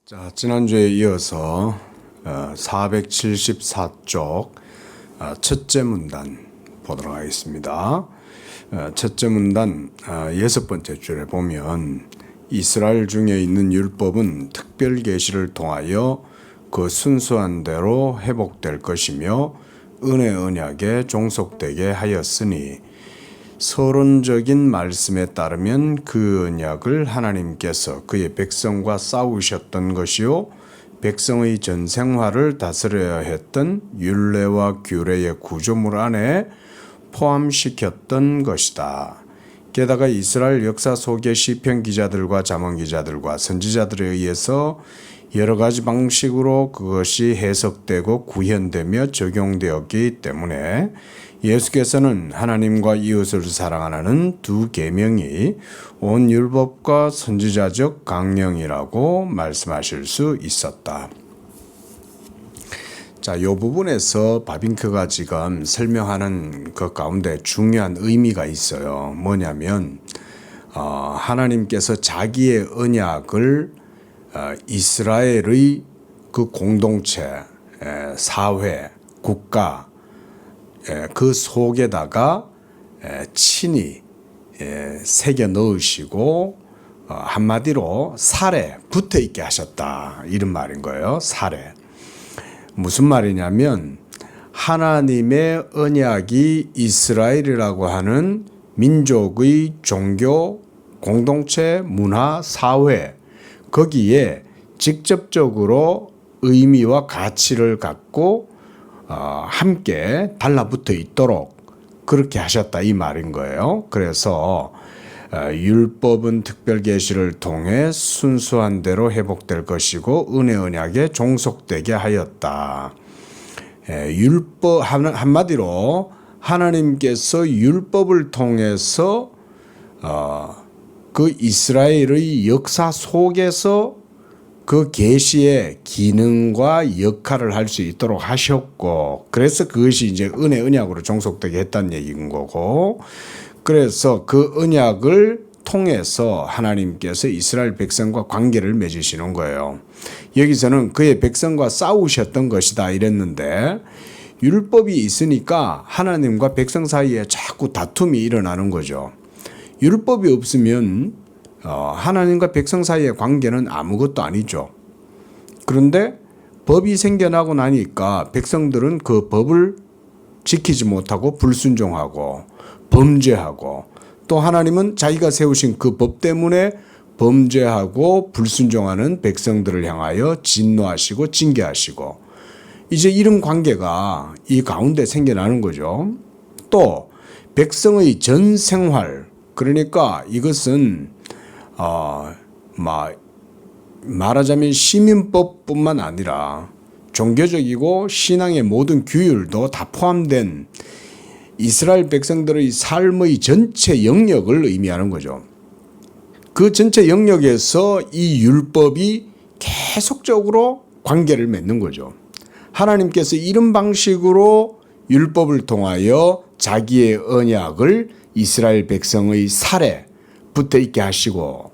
자, 지난주에 이어서 474쪽 첫째 문단 보도록 하겠습니다. 첫째 문단 여섯 번째 줄에 보면 이스라엘 중에 있는 율법은 특별 계시를 통하여 그 순수한 대로 회복될 것이며 은혜 언약에 종속되게 하였으니 서론적인 말씀에 따르면 그 언약을 하나님께서 그의 백성과 싸우셨던 것이요 백성의 전 생활을 다스려야 했던 율례와 규례의 구조물 안에 포함시켰던 것이다. 게다가 이스라엘 역사 속의 시편 기자들과 잠언 기자들과 선지자들에 의해서 여러 가지 방식으로 그것이 해석되고 구현되며 적용되었기 때문에 예수께서는 하나님과 이웃을 사랑하라는 두 계명이 온 율법과 선지자적 강령이라고 말씀하실 수 있었다. 자, 이 부분에서 바빙크가 지금 설명하는 그 가운데 중요한 의미가 있어요. 뭐냐면 하나님께서 자기의 언약을 이스라엘의 그 공동체, 사회, 국가 그 속에다가 친히 새겨 넣으시고 한마디로 살에 붙어 있게 하셨다, 이런 말인 거예요. 살에. 무슨 말이냐면 하나님의 언약이 이스라엘이라고 하는 민족의 종교, 공동체, 문화, 사회, 거기에 직접적으로 의미와 가치를 갖고 함께 달라붙어 있도록 그렇게 하셨다, 이 말인 거예요. 그래서 율법은 특별 계시를 통해 순수한 대로 회복될 것이고 은혜 언약에 종속되게 하였다. 율법 한마디로 하나님께서 율법을 통해서 그 이스라엘의 역사 속에서 그 계시의 기능과 역할을 할 수 있도록 하셨고, 그래서 그것이 이제 은혜 언약으로 종속되게 했다는 얘기인 거고, 그래서 그 언약을 통해서 하나님께서 이스라엘 백성과 관계를 맺으시는 거예요. 여기서는 그의 백성과 싸우셨던 것이다 이랬는데, 율법이 있으니까 하나님과 백성 사이에 자꾸 다툼이 일어나는 거죠. 율법이 없으면 하나님과 백성 사이의 관계는 아무것도 아니죠. 그런데 법이 생겨나고 나니까 백성들은 그 법을 지키지 못하고 불순종하고 범죄하고, 또 하나님은 자기가 세우신 그 법 때문에 범죄하고 불순종하는 백성들을 향하여 진노하시고 징계하시고, 이제 이런 관계가 이 가운데 생겨나는 거죠. 또 백성의 전 생활, 그러니까 이것은 말하자면 시민법뿐만 아니라 종교적이고 신앙의 모든 규율도 다 포함된 이스라엘 백성들의 삶의 전체 영역을 의미하는 거죠. 그 전체 영역에서 이 율법이 계속적으로 관계를 맺는 거죠. 하나님께서 이런 방식으로 율법을 통하여 자기의 언약을 이스라엘 백성의 살에 붙어 있게 하시고,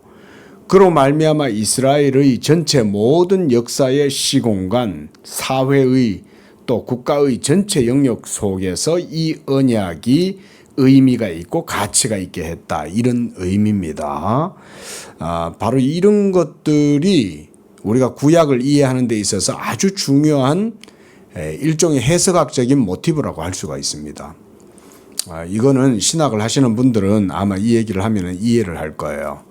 그로 말미암아 이스라엘의 전체 모든 역사의 시공간, 사회의 또 국가의 전체 영역 속에서 이 언약이 의미가 있고 가치가 있게 했다, 이런 의미입니다. 바로 이런 것들이 우리가 구약을 이해하는 데 있어서 아주 중요한 일종의 해석학적인 모티브라고 할 수가 있습니다. 이거는 신학을 하시는 분들은 아마 이 얘기를 하면 이해를 할 거예요.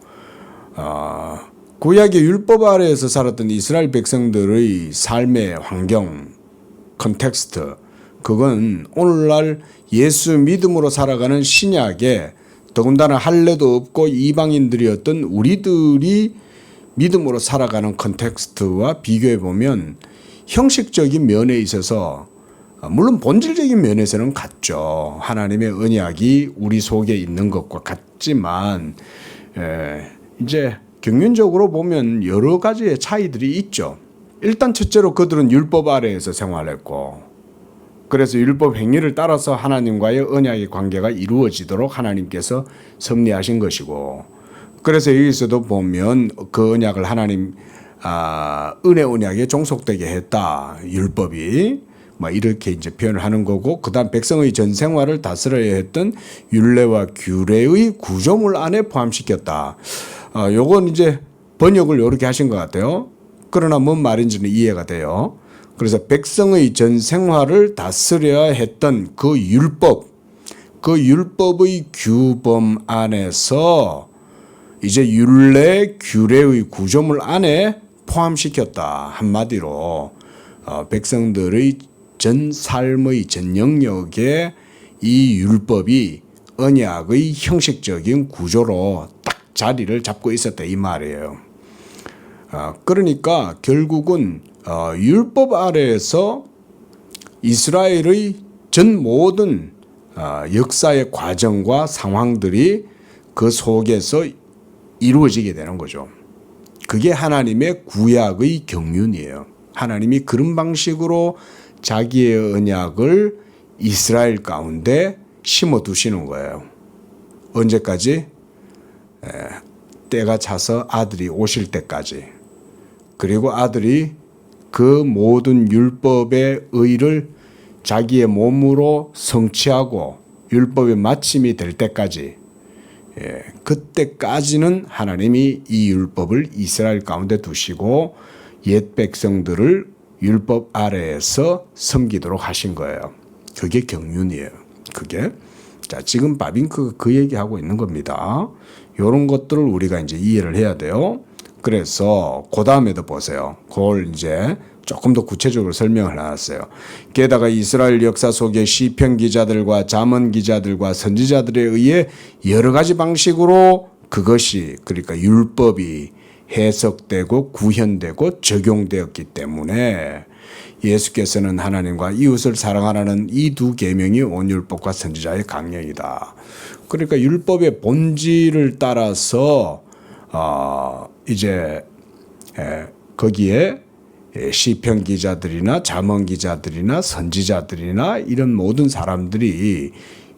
구약의 율법 아래에서 살았던 이스라엘 백성들의 삶의 환경, 컨텍스트, 그건 오늘날 예수 믿음으로 살아가는 신약에 더군다나 할례도 없고 이방인들이었던 우리들이 믿음으로 살아가는 컨텍스트와 비교해 보면 형식적인 면에 있어서, 물론 본질적인 면에서는 같죠. 하나님의 언약이 우리 속에 있는 것과 같지만 이제 경륜적으로 보면 여러 가지의 차이들이 있죠. 일단 첫째로 그들은 율법 아래에서 생활했고, 그래서 율법 행위를 따라서 하나님과의 언약의 관계가 이루어지도록 하나님께서 섭리하신 것이고, 그래서 여기서도 보면 그 언약을 하나님 은혜 언약에 종속되게 했다. 율법이 뭐 이렇게 이제 표현을 하는 거고, 그다음 백성의 전 생활을 다스려야 했던 율례와 규례의 구조물 안에 포함시켰다. 요건 이제 번역을 이렇게 하신 것 같아요. 그러나 뭔 말인지는 이해가 돼요. 그래서 백성의 전 생활을 다스려야 했던 그 율법의 규범 안에서 이제 율례, 규례의 구조물 안에 포함시켰다. 한마디로 백성들의 전 삶의 전 영역에 이 율법이 언약의 형식적인 구조로 딱 자리를 잡고 있었다 이 말이에요. 그러니까 결국은 율법 아래에서 이스라엘의 전 모든 역사의 과정과 상황들이 그 속에서 이루어지게 되는 거죠. 그게 하나님의 구약의 경륜이에요. 하나님이 그런 방식으로 자기의 언약을 이스라엘 가운데 심어 두시는 거예요. 언제까지? 때가 차서 아들이 오실 때까지. 그리고 아들이 그 모든 율법의 의를 자기의 몸으로 성취하고 율법의 마침이 될 때까지, 그때까지는 하나님이 이 율법을 이스라엘 가운데 두시고 옛 백성들을 율법 아래에서 섬기도록 하신 거예요. 그게 경륜이에요. 그게. 자, 지금 바빙크가 그 얘기하고 있는 겁니다. 이런 것들을 우리가 이제 이해를 해야 돼요. 그래서 그 다음에도 보세요. 그걸 이제 조금 더 구체적으로 설명을 해놨어요. 게다가 이스라엘 역사 속의 시편 기자들과 잠언 기자들과 선지자들에 의해 여러 가지 방식으로 그것이, 그러니까 율법이 해석되고 구현되고 적용되었기 때문에 예수께서는 하나님과 이웃을 사랑하라는 이 두 계명이 온 율법과 선지자의 강령이다. 그러니까 율법의 본질을 따라서 이제 거기에 시편 기자들이나 잠언 기자들이나 선지자들이나 이런 모든 사람들이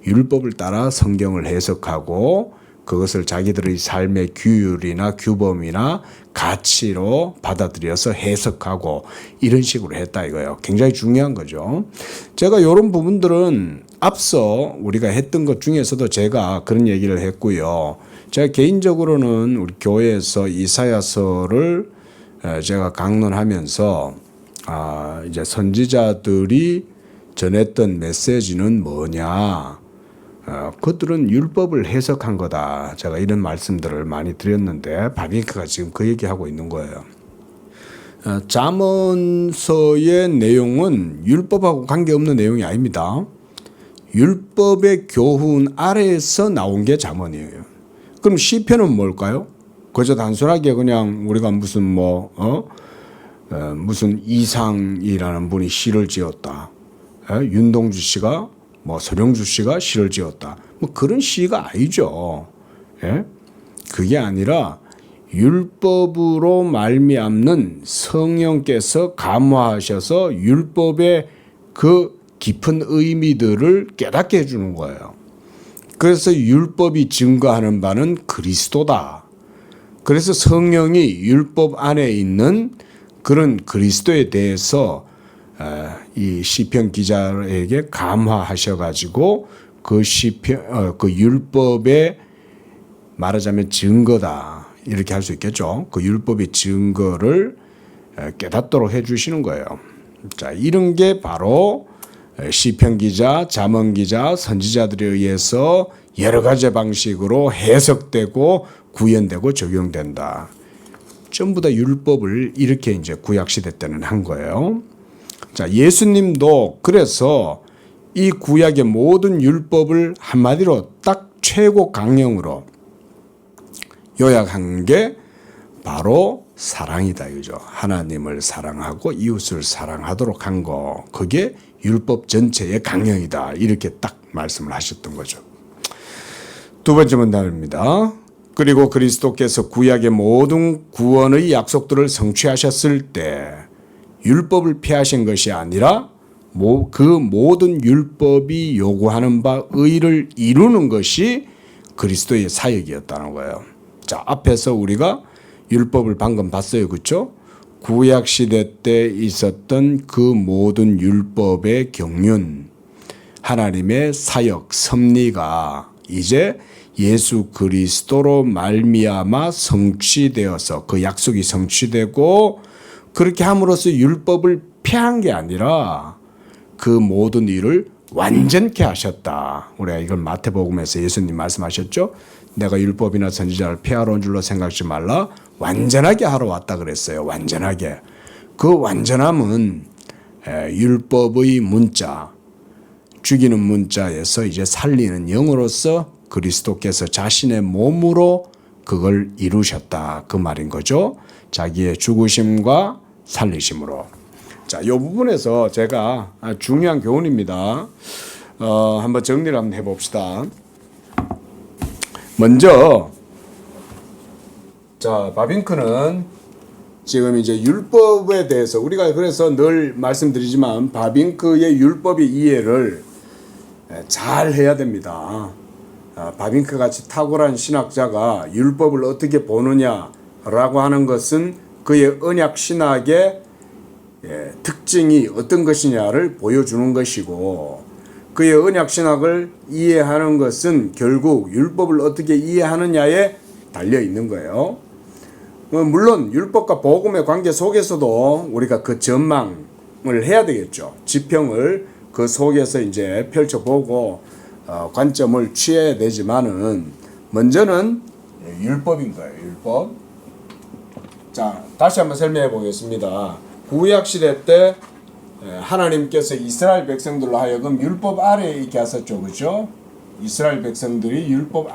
율법을 따라 성경을 해석하고 그것을 자기들의 삶의 규율이나 규범이나 가치로 받아들여서 해석하고 이런 식으로 했다 이거예요. 굉장히 중요한 거죠. 제가 이런 부분들은 앞서 우리가 했던 것 중에서도 제가 그런 얘기를 했고요. 제가 개인적으로는 우리 교회에서 이사야서를 제가 강론하면서 이제 선지자들이 전했던 메시지는 뭐냐? 그들은 율법을 해석한 거다. 제가 이런 말씀들을 많이 드렸는데 바빙크가 지금 그 얘기하고 있는 거예요. 잠언서의 내용은 율법하고 관계없는 내용이 아닙니다. 율법의 교훈 아래에서 나온 게 잠언이에요. 그럼 시편은 뭘까요? 그저 단순하게 그냥 우리가 무슨 무슨 이상이라는 분이 시를 지었다. 윤동주 씨가 서령주 씨가 시를 지었다. 그런 시가 아니죠. 그게 아니라 율법으로 말미암는 성령께서 감화하셔서 율법의 그 깊은 의미들을 깨닫게 해주는 거예요. 그래서 율법이 증거하는 바는 그리스도다. 그래서 성령이 율법 안에 있는 그런 그리스도에 대해서 이 시편 기자에게 감화하셔가지고 그 시편, 그 율법의 말하자면 증거다 이렇게 할 수 있겠죠. 그 율법의 증거를 깨닫도록 해주시는 거예요. 자, 이런 게 바로 시편 기자, 잠언 기자, 선지자들에 의해서 여러 가지 방식으로 해석되고 구현되고 적용된다. 전부 다 율법을 이렇게 이제 구약 시대 때는 한 거예요. 자, 예수님도 그래서 이 구약의 모든 율법을 한마디로 딱 최고 강령으로 요약한 게 바로 사랑이다 이거죠. 하나님을 사랑하고 이웃을 사랑하도록 한 거. 그게 율법 전체의 강령이다. 이렇게 딱 말씀을 하셨던 거죠. 두 번째 문단입니다. 그리고 그리스도께서 구약의 모든 구원의 약속들을 성취하셨을 때 율법을 폐하신 것이 아니라 그 모든 율법이 요구하는 바 의를 이루는 것이 그리스도의 사역이었다는 거예요. 자, 앞에서 우리가 율법을 방금 봤어요. 그렇죠? 구약 시대 때 있었던 그 모든 율법의 경륜, 하나님의 사역, 섭리가 이제 예수 그리스도로 말미암아 성취되어서 그 약속이 성취되고, 그렇게 함으로써 율법을 폐한 게 아니라 그 모든 일을 완전케 하셨다. 우리가 이걸 마태복음에서 예수님 말씀하셨죠. 내가 율법이나 선지자를 폐하러 온 줄로 생각지 말라. 완전하게 하러 왔다 그랬어요. 완전하게. 그 완전함은 율법의 문자, 죽이는 문자에서 이제 살리는 영으로서 그리스도께서 자신의 몸으로 그걸 이루셨다. 그 말인 거죠. 자기의 죽으심과 살리심으로. 자, 이 부분에서 제가 중요한 교훈입니다. 한번 정리를 한번 해봅시다. 먼저, 자, 바빙크는 지금 이제 율법에 대해서 우리가 그래서 늘 말씀드리지만 바빙크의 율법의 이해를 잘 해야 됩니다. 바빙크 같이 탁월한 신학자가 율법을 어떻게 보느냐라고 하는 것은 그의 언약 신학의 특징이 어떤 것이냐를 보여주는 것이고, 그의 언약 신학을 이해하는 것은 결국 율법을 어떻게 이해하느냐에 달려 있는 거예요. 물론 율법과 복음의 관계 속에서도 우리가 그 전망을 해야 되겠죠. 지평을 그 속에서 이제 펼쳐보고 관점을 취해야 되지만은 먼저는 율법인 거예요. 율법. 자, 다시 한번 설명해 보겠습니다. 구약 시대 때 하나님께서 이스라엘 백성들로 하여금 율법 아래에 있게 하셨죠. 그렇죠? 이스라엘 백성들이 율법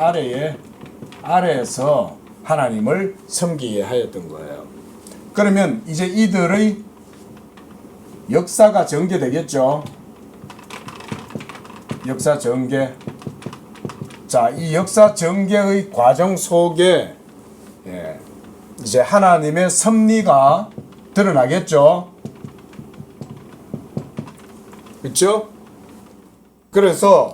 아래에서 하나님을 섬기게 하였던 거예요. 그러면 이제 이들의 역사가 전개되겠죠. 역사 전개. 자, 이 역사 전개의 과정 속에 이제 하나님의 섭리가 드러나겠죠. 그렇죠? 그래서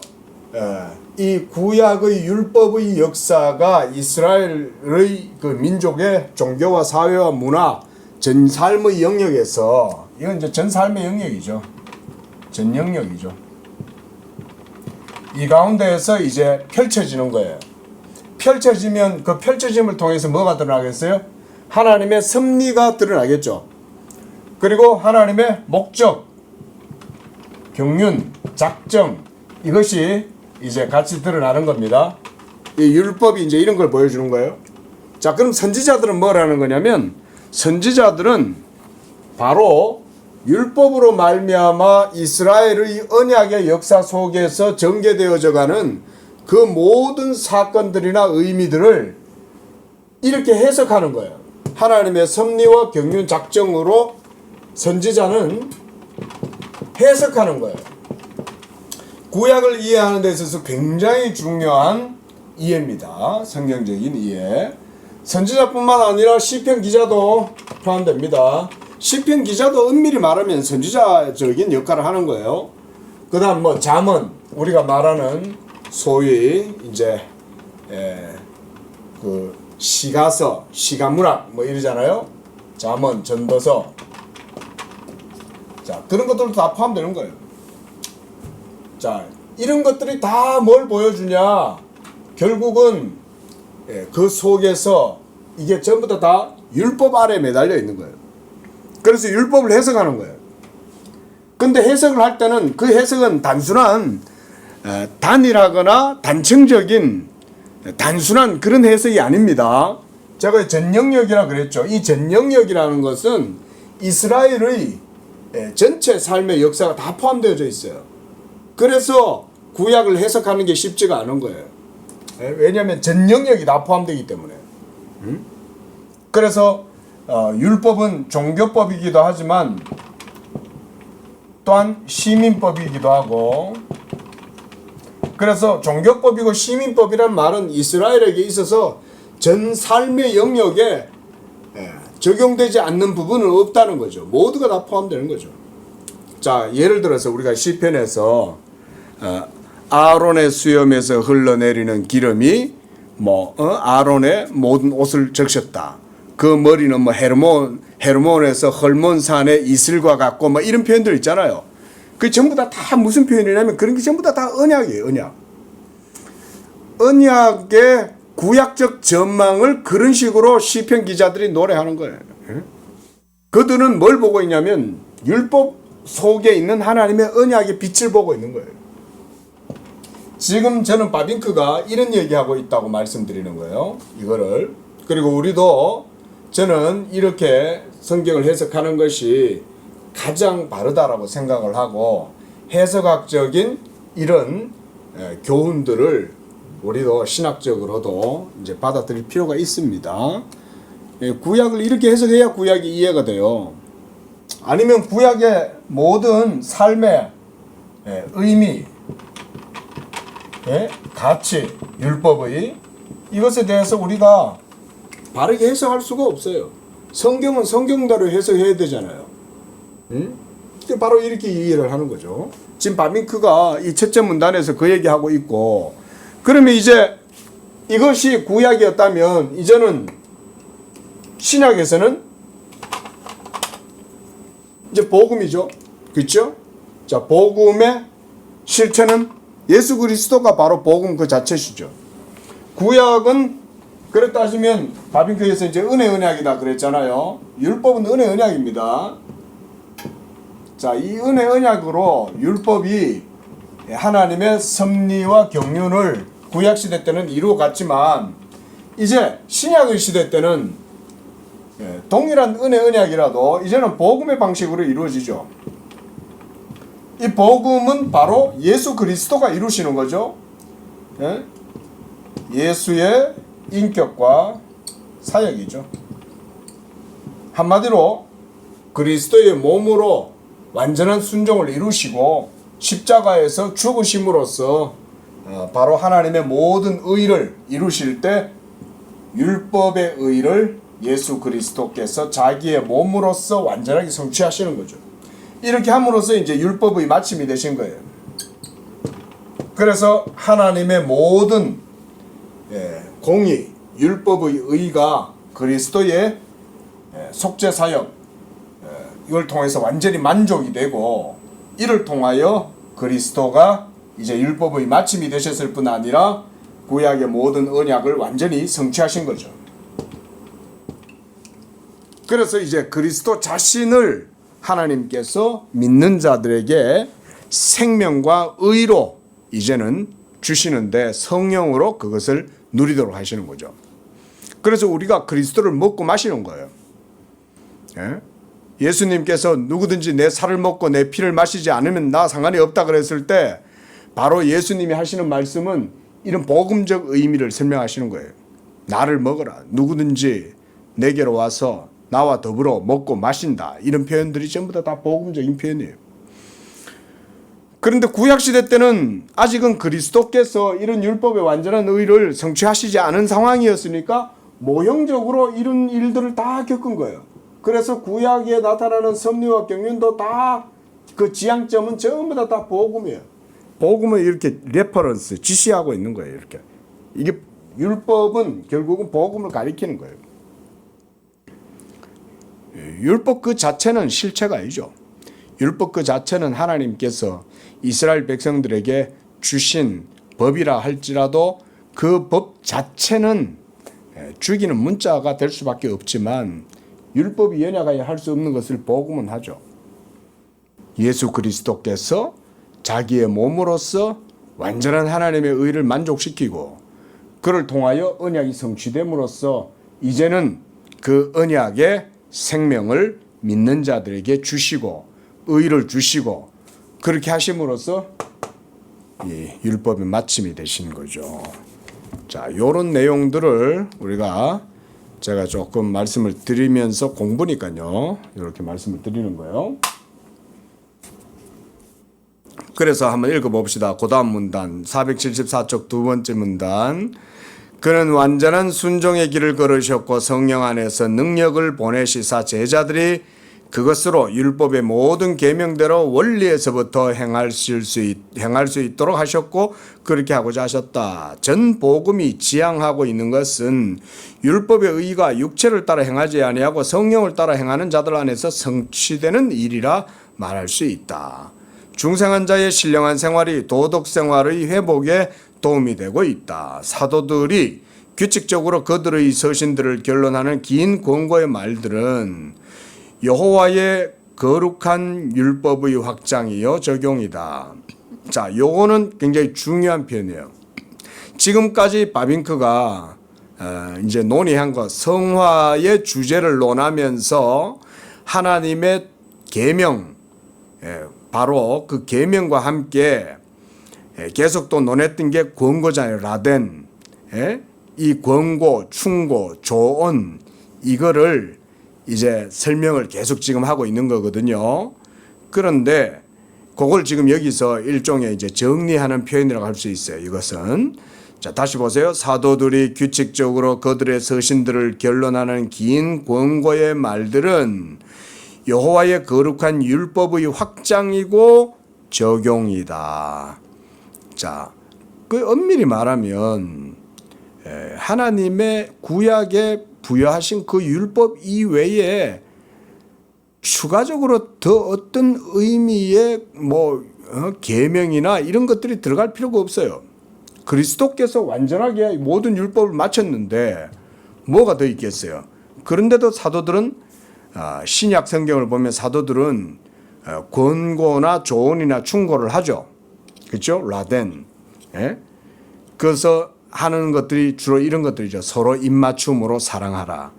이 구약의 율법의 역사가 이스라엘의 그 민족의 종교와 사회와 문화, 전 삶의 영역에서, 이건 이제 전 삶의 영역이죠. 전 영역이죠. 이 가운데에서 이제 펼쳐지는 거예요. 펼쳐지면 그 펼쳐짐을 통해서 뭐가 드러나겠어요? 하나님의 섭리가 드러나겠죠. 그리고 하나님의 목적, 경륜, 작정, 이것이 이제 같이 드러나는 겁니다. 이 율법이 이제 이런 걸 보여주는 거예요. 자, 그럼 선지자들은 뭐라는 거냐면, 선지자들은 바로 율법으로 말미암아 이스라엘의 언약의 역사 속에서 전개되어져가는 그 모든 사건들이나 의미들을 이렇게 해석하는 거예요. 하나님의 섭리와 경륜 작정으로 선지자는 해석하는 거예요. 구약을 이해하는 데 있어서 굉장히 중요한 이해입니다. 성경적인 이해. 선지자뿐만 아니라 시편 기자도 포함됩니다. 시편 기자도 엄밀히 말하면 선지자적인 역할을 하는 거예요. 그 다음 뭐 잠언, 우리가 말하는 소위 이제 그 시가서, 시가문학 뭐 이러잖아요. 잠언, 전도서. 자, 그런 것들도 다 포함되는 거예요. 자, 이런 것들이 다 뭘 보여주냐? 결국은 그 속에서 이게 전부 다 율법 아래에 매달려 있는 거예요. 그래서 율법을 해석하는 거예요. 근데 해석을 할 때는 그 해석은 단순한 단일하거나 단층적인 단순한 그런 해석이 아닙니다. 제가 전영역이라 그랬죠. 이 전영역이라는 것은 이스라엘의 전체 삶의 역사가 다 포함되어져 있어요. 그래서 구약을 해석하는 게 쉽지가 않은 거예요. 왜냐하면 전 영역이 다 포함되기 때문에. 그래서 율법은 종교법이기도 하지만 또한 시민법이기도 하고, 그래서 종교법이고 시민법이란 말은 이스라엘에게 있어서 전 삶의 영역에 적용되지 않는 부분은 없다는 거죠. 모두가 다 포함되는 거죠. 자, 예를 들어서 우리가 시편에서 아론의 수염에서 흘러내리는 기름이 아론의 모든 옷을 적셨다. 그 머리는 헤르몬 헤르몬에서 헐몬산의 이슬과 같고 뭐 이런 표현들 있잖아요. 그 전부 다 무슨 표현이냐면 그런 게 전부 다 언약이에요. 언약. 언약의 구약적 전망을 그런 식으로 시편 기자들이 노래하는 거예요. 그들은 뭘 보고 있냐면 율법 속에 있는 하나님의 언약의 빛을 보고 있는 거예요. 지금 저는 바빙크가 이런 얘기하고 있다고 말씀드리는 거예요. 이거를. 그리고 우리도 저는 이렇게 성경을 해석하는 것이 가장 바르다라고 생각을 하고 해석학적인 이런 교훈들을 우리도 신학적으로도 이제 받아들일 필요가 있습니다. 구약을 이렇게 해석해야 구약이 이해가 돼요. 아니면 구약의 모든 삶의 의미, 가치, 율법의 이것에 대해서 우리가 바르게 해석할 수가 없어요. 성경은 성경대로 해석해야 되잖아요. 바로 이렇게 이해를 하는 거죠. 지금 바빙크가 이 첫째 문단에서 그 얘기하고 있고, 그러면 이제 이것이 구약이었다면 이제는 신약에서는 이제 복음이죠. 그렇죠? 자, 복음의 실체는 예수 그리스도가 바로 복음 그 자체시죠. 구약은 그랬다 하시면 바빙크에서 이제 은혜 언약이다 그랬잖아요. 율법은 은혜 언약입니다. 자, 이 은혜 언약으로 율법이 하나님의 섭리와 경륜을 구약 시대 때는 이루어갔지만 이제 신약의 시대 때는 동일한 은혜 언약이라도 이제는 복음의 방식으로 이루어지죠. 이 복음은 바로 예수 그리스도가 이루시는 거죠. 예수의 인격과 사역이죠. 한마디로 그리스도의 몸으로 완전한 순종을 이루시고 십자가에서 죽으심으로써 바로 하나님의 모든 의를 이루실 때 율법의 의를 예수 그리스도께서 자기의 몸으로써 완전하게 성취하시는 거죠. 이렇게 함으로써 이제 율법의 마침이 되신 거예요. 그래서 하나님의 모든 공의, 율법의 의가 그리스도의 속죄 사역 이걸 통해서 완전히 만족이 되고 이를 통하여 그리스도가 이제 율법의 마침이 되셨을 뿐 아니라 구약의 모든 언약을 완전히 성취하신 거죠. 그래서 이제 그리스도 자신을 하나님께서 믿는 자들에게 생명과 의로 이제는 주시는데 성령으로 그것을 누리도록 하시는 거죠. 그래서 우리가 그리스도를 먹고 마시는 거예요. 예수님께서 누구든지 내 살을 먹고 내 피를 마시지 않으면 나 상관이 없다 그랬을 때 바로 예수님이 하시는 말씀은 이런 복음적 의미를 설명하시는 거예요. 나를 먹어라. 누구든지 내게로 와서 나와 더불어 먹고 마신다. 이런 표현들이 전부 다 복음적인 표현이에요. 그런데 구약시대 때는 아직은 그리스도께서 이런 율법의 완전한 의를 성취하시지 않은 상황이었으니까 모형적으로 이런 일들을 다 겪은 거예요. 그래서 구약에 나타나는 섭리와 경륜도 다 그 지향점은 전부 다 복음이에요. 복음은 이렇게 레퍼런스, 지시하고 있는 거예요. 이렇게. 이게 율법은 결국은 복음을 가리키는 거예요. 율법 그 자체는 실체가 아니죠. 율법 그 자체는 하나님께서 이스라엘 백성들에게 주신 법이라 할지라도 그 법 자체는 죽이는 문자가 될 수밖에 없지만 율법이 연약하여 할 수 없는 것을 복음은 하죠. 예수 그리스도께서 자기의 몸으로서 완전한 하나님의 의를 만족시키고 그를 통하여 언약이 성취됨으로써 이제는 그 언약의 생명을 믿는 자들에게 주시고 의를 주시고 그렇게 하심으로써 이 율법의 마침이 되신 거죠. 자, 요런 내용들을 제가 조금 말씀을 드리면서 공부니까요. 이렇게 말씀을 드리는 거예요. 그래서 한번 읽어봅시다. 그 다음 문단 474쪽 두 번째 문단. 그는 완전한 순종의 길을 걸으셨고 성령 안에서 능력을 보내시사 제자들이 그것으로 율법의 모든 계명대로 원리에서부터 행할 수 있도록 하셨고 그렇게 하고자 하셨다. 전 복음이 지향하고 있는 것은 율법의 의가 육체를 따라 행하지 아니하고 성령을 따라 행하는 자들 안에서 성취되는 일이라 말할 수 있다. 중생한 자의 신령한 생활이 도덕 생활의 회복에 도움이 되고 있다. 사도들이 규칙적으로 그들의 서신들을 결론하는 긴 권고의 말들은 여호와의 거룩한 율법의 확장이요 적용이다. 자, 요거는 굉장히 중요한 표현이에요. 지금까지 바빙크가 이제 논의한 것, 성화의 주제를 논하면서 하나님의 계명, 바로 그 계명과 함께 계속 또 논했던 게 권고잖아요. 라덴, 이 권고, 충고, 조언 이거를 이제 설명을 계속 지금 하고 있는 거거든요. 그런데 그걸 지금 여기서 일종의 이제 정리하는 표현이라고 할 수 있어요. 이것은 자, 다시 보세요. 사도들이 규칙적으로 그들의 서신들을 결론하는 긴 권고의 말들은 여호와의 거룩한 율법의 확장이고 적용이다. 자, 그 엄밀히 말하면 하나님의 구약에 부여하신 그 율법 이외에 추가적으로 더 어떤 의미의 계명이나 이런 것들이 들어갈 필요가 없어요. 그리스도께서 완전하게 모든 율법을 마쳤는데 뭐가 더 있겠어요? 그런데도 사도들은 신약 성경을 보면 사도들은 권고나 조언이나 충고를 하죠. 그렇죠? 라덴. 그래서 하는 것들이 주로 이런 것들이죠. 서로 입맞춤으로 사랑하라.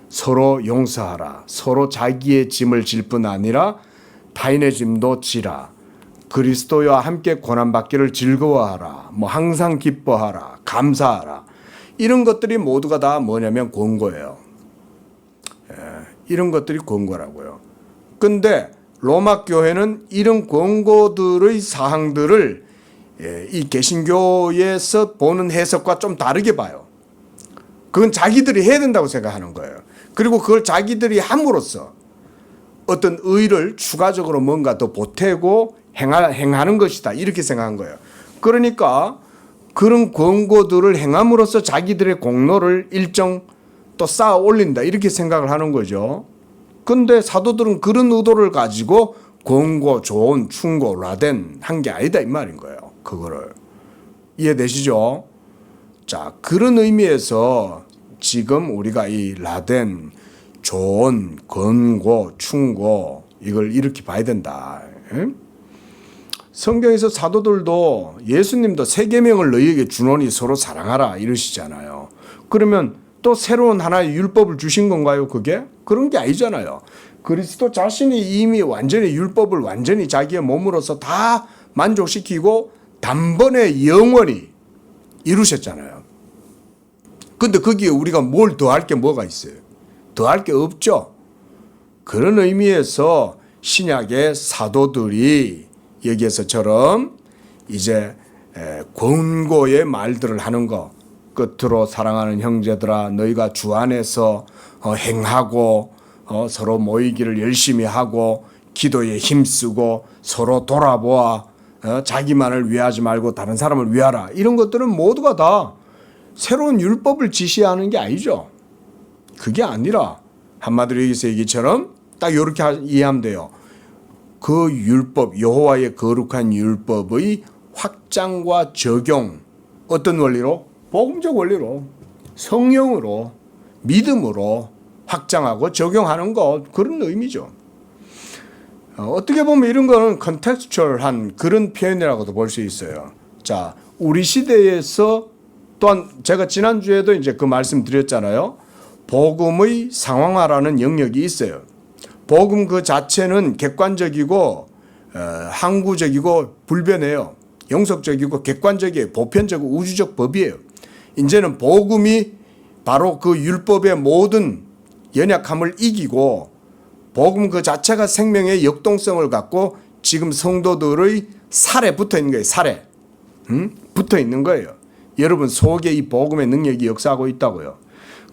서로 용서하라. 서로 자기의 짐을 질 뿐 아니라 타인의 짐도 지라. 그리스도와 함께 고난받기를 즐거워하라. 항상 기뻐하라. 감사하라. 이런 것들이 모두가 다 뭐냐면 권고예요. 이런 것들이 권고라고요. 근데 로마 교회는 이런 권고들의 사항들을 이 개신교에서 보는 해석과 좀 다르게 봐요. 그건 자기들이 해야 된다고 생각하는 거예요. 그리고 그걸 자기들이 함으로써 어떤 의를 추가적으로 뭔가 더 보태고 행하는 것이다. 이렇게 생각한 거예요. 그러니까 그런 권고들을 행함으로써 자기들의 공로를 일정 또 쌓아 올린다. 이렇게 생각을 하는 거죠. 근데 사도들은 그런 의도를 가지고 권고, 조언, 충고, 라덴 한 게 아니다. 이 말인 거예요. 그거를. 이해되시죠? 자, 그런 의미에서 지금 우리가 이 라덴, 조언, 권고, 충고 이걸 이렇게 봐야 된다. 성경에서 사도들도 예수님도 세 계명을 너희에게 주노니 서로 사랑하라 이러시잖아요. 그러면 또 새로운 하나의 율법을 주신 건가요? 그게? 그런 게 아니잖아요. 그리스도 자신이 이미 완전히 율법을 완전히 자기의 몸으로서 다 만족시키고 단번에 영원히 이루셨잖아요. 근데 거기에 우리가 뭘 더할 게 뭐가 있어요? 더할 게 없죠. 그런 의미에서 신약의 사도들이 여기에서처럼 이제 권고의 말들을 하는 거, 끝으로 사랑하는 형제들아 너희가 주 안에서 행하고 서로 모이기를 열심히 하고 기도에 힘쓰고 서로 돌아보아 자기만을 위하지 말고 다른 사람을 위하라. 이런 것들은 모두가 다 새로운 율법을 지시하는 게 아니죠. 그게 아니라 한마디로 여기서 얘기처럼 딱 이렇게 이해하면 돼요. 그 율법, 여호와의 거룩한 율법의 확장과 적용, 어떤 원리로? 복음적 원리로, 성령으로, 믿음으로 확장하고 적용하는 것, 그런 의미죠. 어떻게 보면 이런 거는 컨텍스추얼한 그런 표현이라고도 볼 수 있어요. 자, 우리 시대에서 또한 제가 지난주에도 이제 그 말씀 드렸잖아요. 복음의 상황화라는 영역이 있어요. 복음 그 자체는 객관적이고 항구적이고 불변해요. 영속적이고 객관적이에요. 보편적이고 우주적 법이에요. 이제는 복음이 바로 그 율법의 모든 연약함을 이기고 복음 그 자체가 생명의 역동성을 갖고 지금 성도들의 살에 붙어 있는 거예요. 살에. 붙어 있는 거예요. 여러분 속에 이 복음의 능력이 역사하고 있다고요.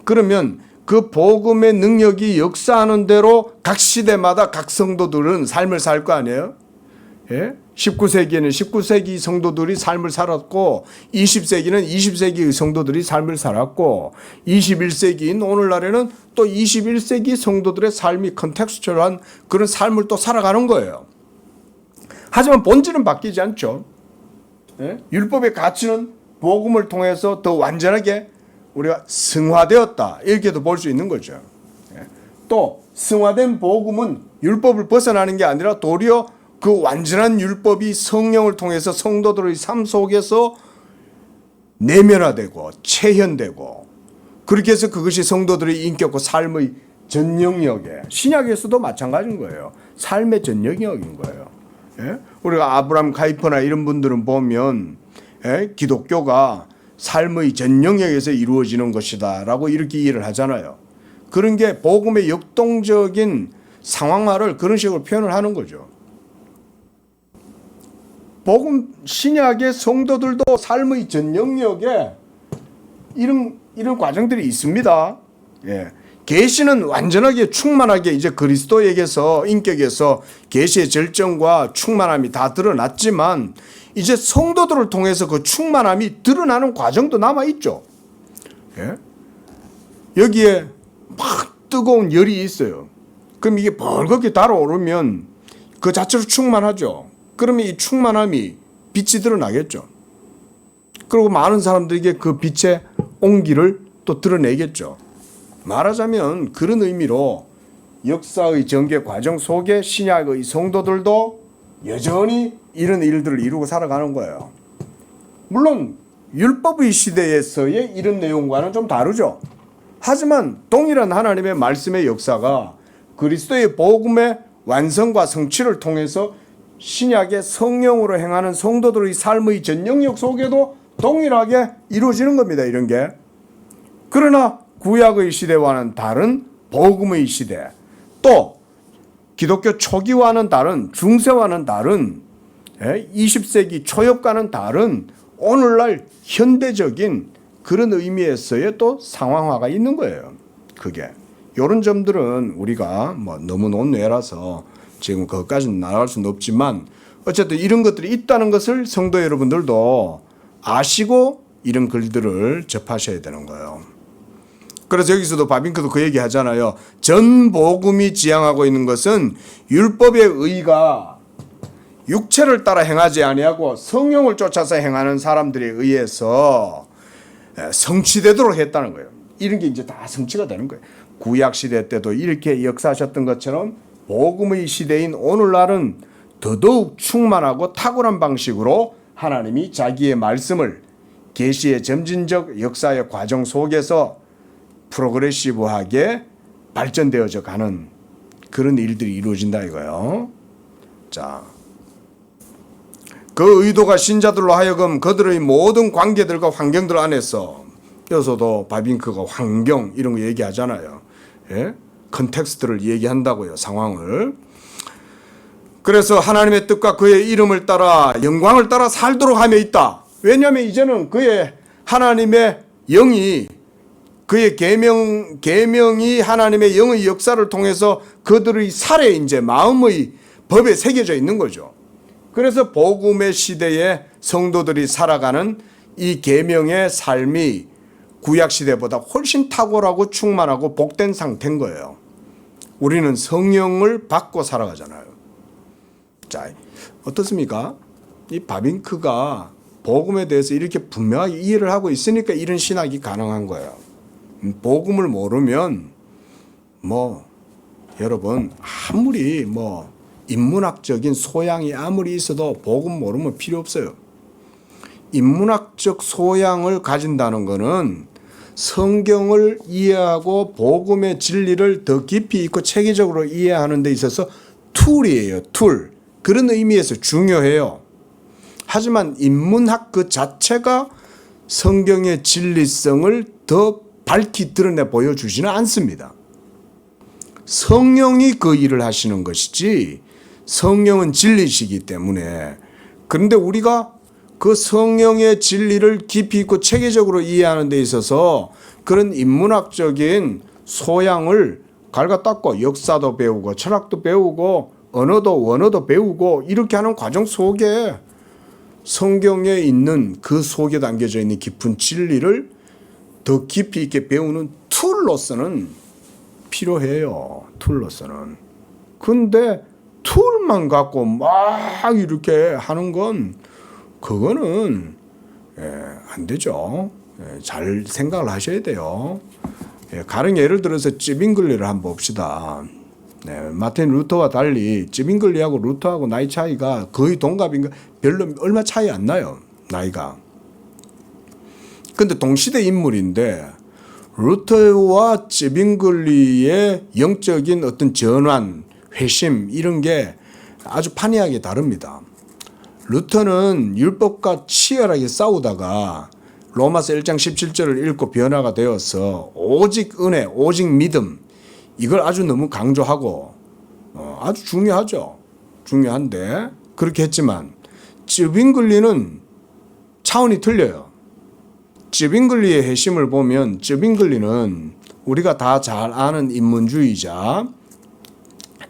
그러면 그 복음의 능력이 역사하는 대로 각 시대마다 각 성도들은 삶을 살 거 아니에요? 예? 19세기에는 19세기 성도들이 삶을 살았고 20세기는 20세기의 성도들이 삶을 살았고 21세기인 오늘날에는 또 21세기 성도들의 삶이 컨텍스처럴한 그런 삶을 또 살아가는 거예요. 하지만 본질은 바뀌지 않죠. 예? 율법의 가치는 복음을 통해서 더 완전하게 우리가 승화되었다 이렇게도 볼 수 있는 거죠. 예? 또 승화된 복음은 율법을 벗어나는 게 아니라 도리어 그 완전한 율법이 성령을 통해서 성도들의 삶 속에서 내면화되고 체현되고 그렇게 해서 그것이 성도들의 인격과 삶의 전 영역에 신약에서도 마찬가지인 거예요. 삶의 전 영역인 거예요. 예? 우리가 아브라함 카이퍼나 이런 분들은 보면 예? 기독교가 삶의 전 영역에서 이루어지는 것이다라고 이렇게 이해를 하잖아요. 그런 게 복음의 역동적인 상황화를 그런 식으로 표현을 하는 거죠. 복음 신약의 성도들도 삶의 전 영역에 이런 과정들이 있습니다. 예. 계시는 완전하게 충만하게 이제 그리스도에게서 인격에서 계시의 절정과 충만함이 다 드러났지만 이제 성도들을 통해서 그 충만함이 드러나는 과정도 남아 있죠. 예. 여기에 막 뜨거운 열이 있어요. 그럼 이게 벌겋게 달아오르면 그 자체로 충만하죠. 그러면 이 충만함이 빛이 드러나겠죠. 그리고 많은 사람들에게 그 빛의 온기를 또 드러내겠죠. 말하자면 그런 의미로 역사의 전개 과정 속에 신약의 성도들도 여전히 이런 일들을 이루고 살아가는 거예요. 물론 율법의 시대에서의 이런 내용과는 좀 다르죠. 하지만 동일한 하나님의 말씀의 역사가 그리스도의 복음의 완성과 성취를 통해서 신약의 성령으로 행하는 성도들의 삶의 전 영역 속에도 동일하게 이루어지는 겁니다. 이런 게. 그러나 구약의 시대와는 다른 복음의 시대, 또 기독교 초기와는 다른, 중세와는 다른 20세기 초엽과는 다른 오늘날 현대적인 그런 의미에서의 또 상황화가 있는 거예요. 그게. 이런 점들은 우리가 뭐 너무 논외라서 지금 그것까지는 나아갈 수는 없지만 어쨌든 이런 것들이 있다는 것을 성도 여러분들도 아시고 이런 글들을 접하셔야 되는 거예요. 그래서 여기서도 바빙크도 그 얘기 하잖아요. 전 복음이 지향하고 있는 것은 율법의 의가 육체를 따라 행하지 아니하고 성령을 쫓아서 행하는 사람들에 의해서 성취되도록 했다는 거예요. 이런 게 이제 다 성취가 되는 거예요. 구약 시대 때도 이렇게 역사하셨던 것처럼 복음의 시대인 오늘날은 더더욱 충만하고 탁월한 방식으로 하나님이 자기의 말씀을 계시의 점진적 역사의 과정 속에서 프로그레시브하게 발전되어져 가는 그런 일들이 이루어진다 이거예요. 자, 그 의도가 신자들로 하여금 그들의 모든 관계들과 환경들 안에서 여기서도 바빙크가 환경 이런 거 얘기하잖아요. 예? 컨텍스트를 얘기한다고요. 상황을. 그래서 하나님의 뜻과 그의 이름을 따라 영광을 따라 살도록 함에 있다. 왜냐하면 이제는 그의 하나님의 영이 그의 계명이 하나님의 영의 역사를 통해서 그들의 살에 이제 마음의 법에 새겨져 있는 거죠. 그래서 복음의 시대에 성도들이 살아가는 이 계명의 삶이 구약 시대보다 훨씬 탁월하고 충만하고 복된 상태인 거예요. 우리는 성령을 받고 살아가잖아요. 자, 어떻습니까? 이 바빙크가 복음에 대해서 이렇게 분명하게 이해를 하고 있으니까 이런 신학이 가능한 거예요. 복음을 모르면 여러분 아무리 인문학적인 소양이 아무리 있어도 복음 모르면 필요 없어요. 인문학적 소양을 가진다는 것은 성경을 이해하고 복음의 진리를 더 깊이 있고 체계적으로 이해하는 데 있어서 툴이에요. 툴. 그런 의미에서 중요해요. 하지만 인문학 그 자체가 성경의 진리성을 더 밝히 드러내 보여주지는 않습니다. 성령이 그 일을 하시는 것이지 성령은 진리시기 때문에. 그런데 우리가 그 성령의 진리를 깊이 있고 체계적으로 이해하는 데 있어서 그런 인문학적인 소양을 갈가 닦고 역사도 배우고 철학도 배우고 언어도 원어도 배우고 이렇게 하는 과정 속에 성경에 있는 그 속에 담겨져 있는 깊은 진리를 더 깊이 있게 배우는 툴로서는 필요해요. 툴로서는. 근데 툴만 갖고 막 이렇게 하는 건 그거는 안 되죠. 잘 생각을 하셔야 돼요. 가령 예를 들어서 찌빙글리를 한번 봅시다. 마틴 루터와 달리 찌빙글리하고 루터하고 나이 차이가 거의 동갑인가 별로 얼마 차이 안 나요. 나이가. 근데 동시대 인물인데 루터와 찌빙글리의 영적인 어떤 전환, 회심 이런 게 아주 판이하게 다릅니다. 루터는 율법과 치열하게 싸우다가 로마서 1장 17절을 읽고 변화가 되어서 오직 은혜, 오직 믿음 이걸 아주 너무 강조하고 아주 중요하죠. 중요한데 그렇게 했지만 찌빙글리는 차원이 틀려요. 찌빙글리의 핵심을 보면 찌빙글리는 우리가 다 잘 아는 인문주의자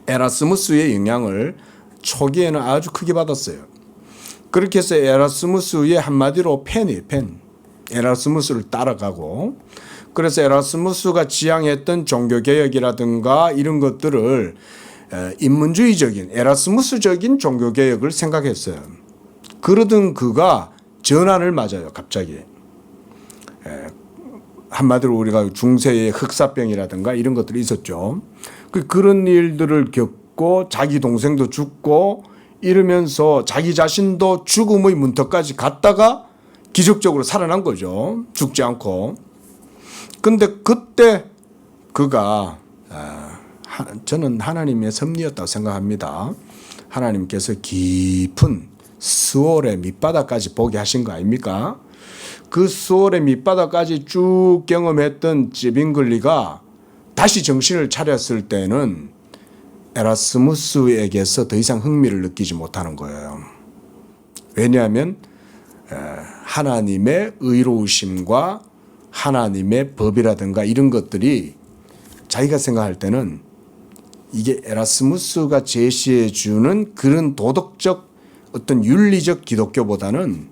에라스무스의 영향을 초기에는 아주 크게 받았어요. 그렇게 해서 에라스무스의 한마디로 펜이에요. 펜. 에라스무스를 따라가고 그래서 에라스무스가 지향했던 종교개혁이라든가 이런 것들을 인문주의적인 에라스무스적인 종교개혁을 생각했어요. 그러던 그가 전환을 맞아요. 갑자기. 한마디로 우리가 중세의 흑사병이라든가 이런 것들이 있었죠. 그런 일들을 겪고 자기 동생도 죽고 이러면서 자기 자신도 죽음의 문턱까지 갔다가 기적적으로 살아난 거죠. 죽지 않고. 근데 그때 그가 저는 하나님의 섭리였다고 생각합니다. 하나님께서 깊은 스월의 밑바닥까지 보게 하신 거 아닙니까? 그 스월의 밑바닥까지 쭉 경험했던 찌빙글리가 다시 정신을 차렸을 때는 에라스무스에게서 더 이상 흥미를 느끼지 못하는 거예요. 왜냐하면 하나님의 의로우심과 하나님의 법이라든가 이런 것들이 자기가 생각할 때는 이게 에라스무스가 제시해 주는 그런 도덕적 어떤 윤리적 기독교보다는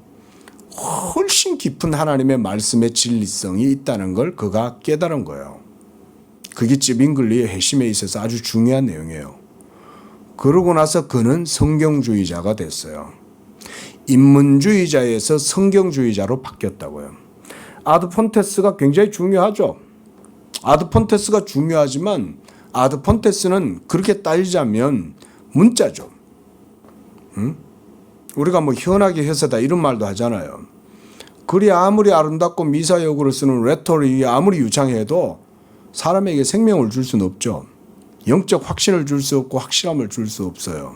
훨씬 깊은 하나님의 말씀의 진리성이 있다는 걸 그가 깨달은 거예요. 그게 찌빙글리의 핵심에 있어서 아주 중요한 내용이에요. 그러고 나서 그는 성경주의자가 됐어요. 인문주의자에서 성경주의자로 바뀌었다고요. 아드폰테스가 굉장히 중요하죠. 아드폰테스가 중요하지만 아드폰테스는 그렇게 따지자면 문자죠. 응? 우리가 뭐 현악의 해서다 이런 말도 하잖아요. 글이 아무리 아름답고 미사역으로 쓰는 레토릭이 아무리 유창해도 사람에게 생명을 줄 수는 없죠. 영적 확신을 줄 수 없고 확실함을 줄 수 없어요.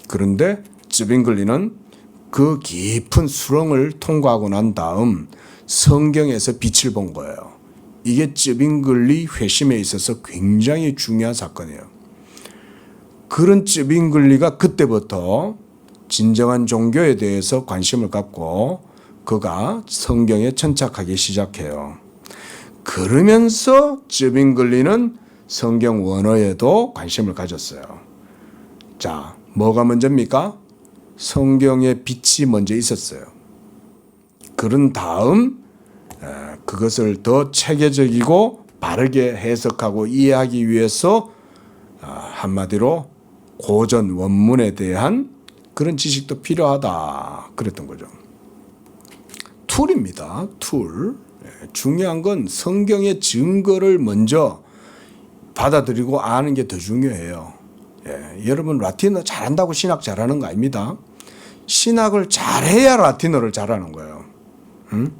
그런데 찌빙글리는 그 깊은 수렁을 통과하고 난 다음 성경에서 빛을 본 거예요. 이게 찌빙글리 회심에 있어서 굉장히 중요한 사건이에요. 그런 찌빙글리가 그때부터 진정한 종교에 대해서 관심을 갖고 그가 성경에 천착하기 시작해요. 그러면서 찌빙글리는 성경 원어에도 관심을 가졌어요. 자, 뭐가 먼저입니까? 성경의 빛이 먼저 있었어요. 그런 다음 그것을 더 체계적이고 바르게 해석하고 이해하기 위해서 한마디로 고전 원문에 대한 그런 지식도 필요하다 그랬던 거죠. 툴입니다. 툴. 중요한 건 성경의 증거를 먼저 받아들이고 아는 게 더 중요해요. 여러분 라틴어 잘한다고 신학 잘하는 거 아닙니다. 신학을 잘해야 라틴어를 잘하는 거예요. 응?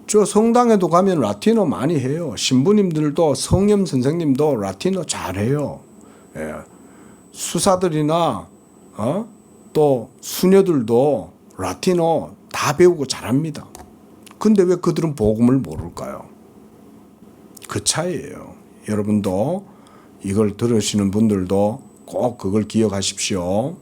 저 성당에도 가면 라틴어 많이 해요. 신부님들도 성염 선생님도 라틴어 잘해요. 수사들이나 또 수녀들도 라틴어 다 배우고 잘합니다. 근데 왜 그들은 복음을 모를까요? 그 차이예요. 여러분도 이걸 들으시는 분들도 꼭 그걸 기억하십시오.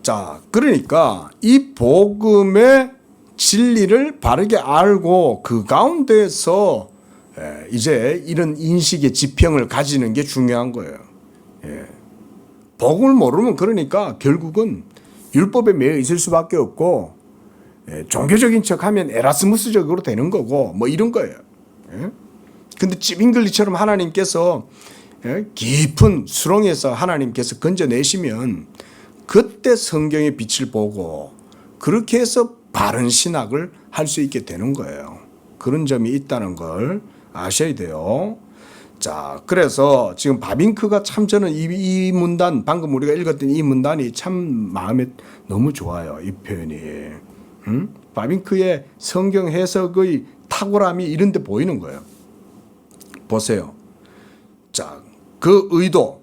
자, 그러니까 이 복음의 진리를 바르게 알고 그 가운데서 이제 이런 인식의 지평을 가지는 게 중요한 거예요. 복음을 모르면 그러니까 결국은 율법에 매여 있을 수밖에 없고 종교적인 척하면 에라스무스적으로 되는 거고 뭐 이런 거예요. 근데 찌빙글리처럼 하나님께서 깊은 수렁에서 하나님께서 건져내시면 그때 성경의 빛을 보고 그렇게 해서 바른 신학을 할 수 있게 되는 거예요. 그런 점이 있다는 걸 아셔야 돼요. 자, 그래서 지금 바빙크가 참 저는 이 문단, 방금 우리가 읽었던 이 문단이 참 마음에 너무 좋아요. 이 표현이. 바빙크의 성경 해석의 탁월함이 이런 데 보이는 거예요. 보세요. 자, 그 의도,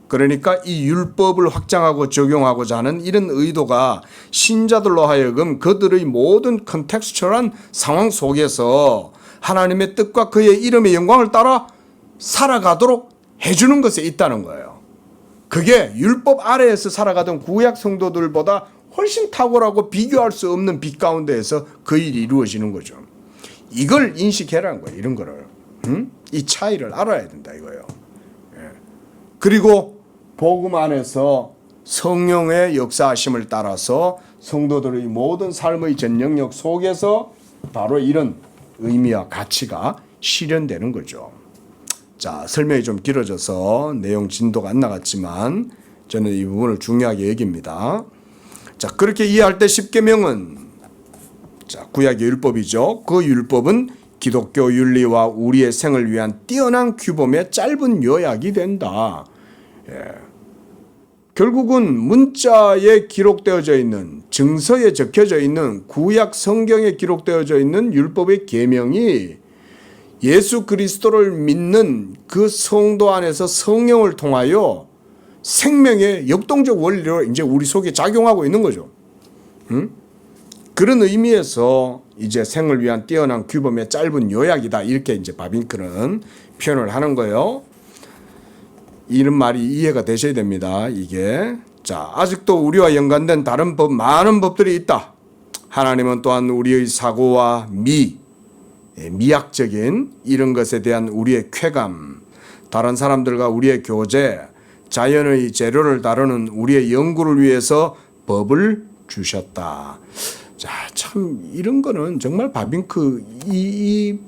그러니까 이 율법을 확장하고 적용하고자 하는 이런 의도가 신자들로 하여금 그들의 모든 컨텍스처럴한 상황 속에서 하나님의 뜻과 그의 이름의 영광을 따라 살아가도록 해주는 것에 있다는 거예요. 그게 율법 아래에서 살아가던 구약 성도들보다 훨씬 탁월하고 비교할 수 없는 빛 가운데에서 그 일이 이루어지는 거죠. 이걸 인식해라는 거예요. 이런 거를. 이 차이를 알아야 된다 이거예요. 그리고 복음 안에서 성령의 역사하심을 따라서 성도들의 모든 삶의 전 영역 속에서 바로 이런 의미와 가치가 실현되는 거죠. 자, 설명이 좀 길어져서 내용 진도가 안 나갔지만 저는 이 부분을 중요하게 여깁니다. 자, 그렇게 이해할 때 십계명은 자, 구약의 율법이죠. 그 율법은 기독교 윤리와 우리의 생을 위한 뛰어난 규범의 짧은 요약이 된다. 결국은 문자에 기록되어져 있는 증서에 적혀져 있는 구약 성경에 기록되어져 있는 율법의 계명이 예수 그리스도를 믿는 그 성도 안에서 성령을 통하여 생명의 역동적 원리로 이제 우리 속에 작용하고 있는 거죠. 그런 의미에서 이제 생을 위한 뛰어난 규범의 짧은 요약이다. 이렇게 이제 바빙크는 표현을 하는 거예요. 이런 말이 이해가 되셔야 됩니다. 이게. 자, 아직도 우리와 연관된 다른 많은 법들이 있다. 하나님은 또한 우리의 사고와 미학적인 이런 것에 대한 우리의 쾌감, 다른 사람들과 우리의 교제, 자연의 재료를 다루는 우리의 연구를 위해서 법을 주셨다. 자, 참 이런 거는 정말 바빙크 이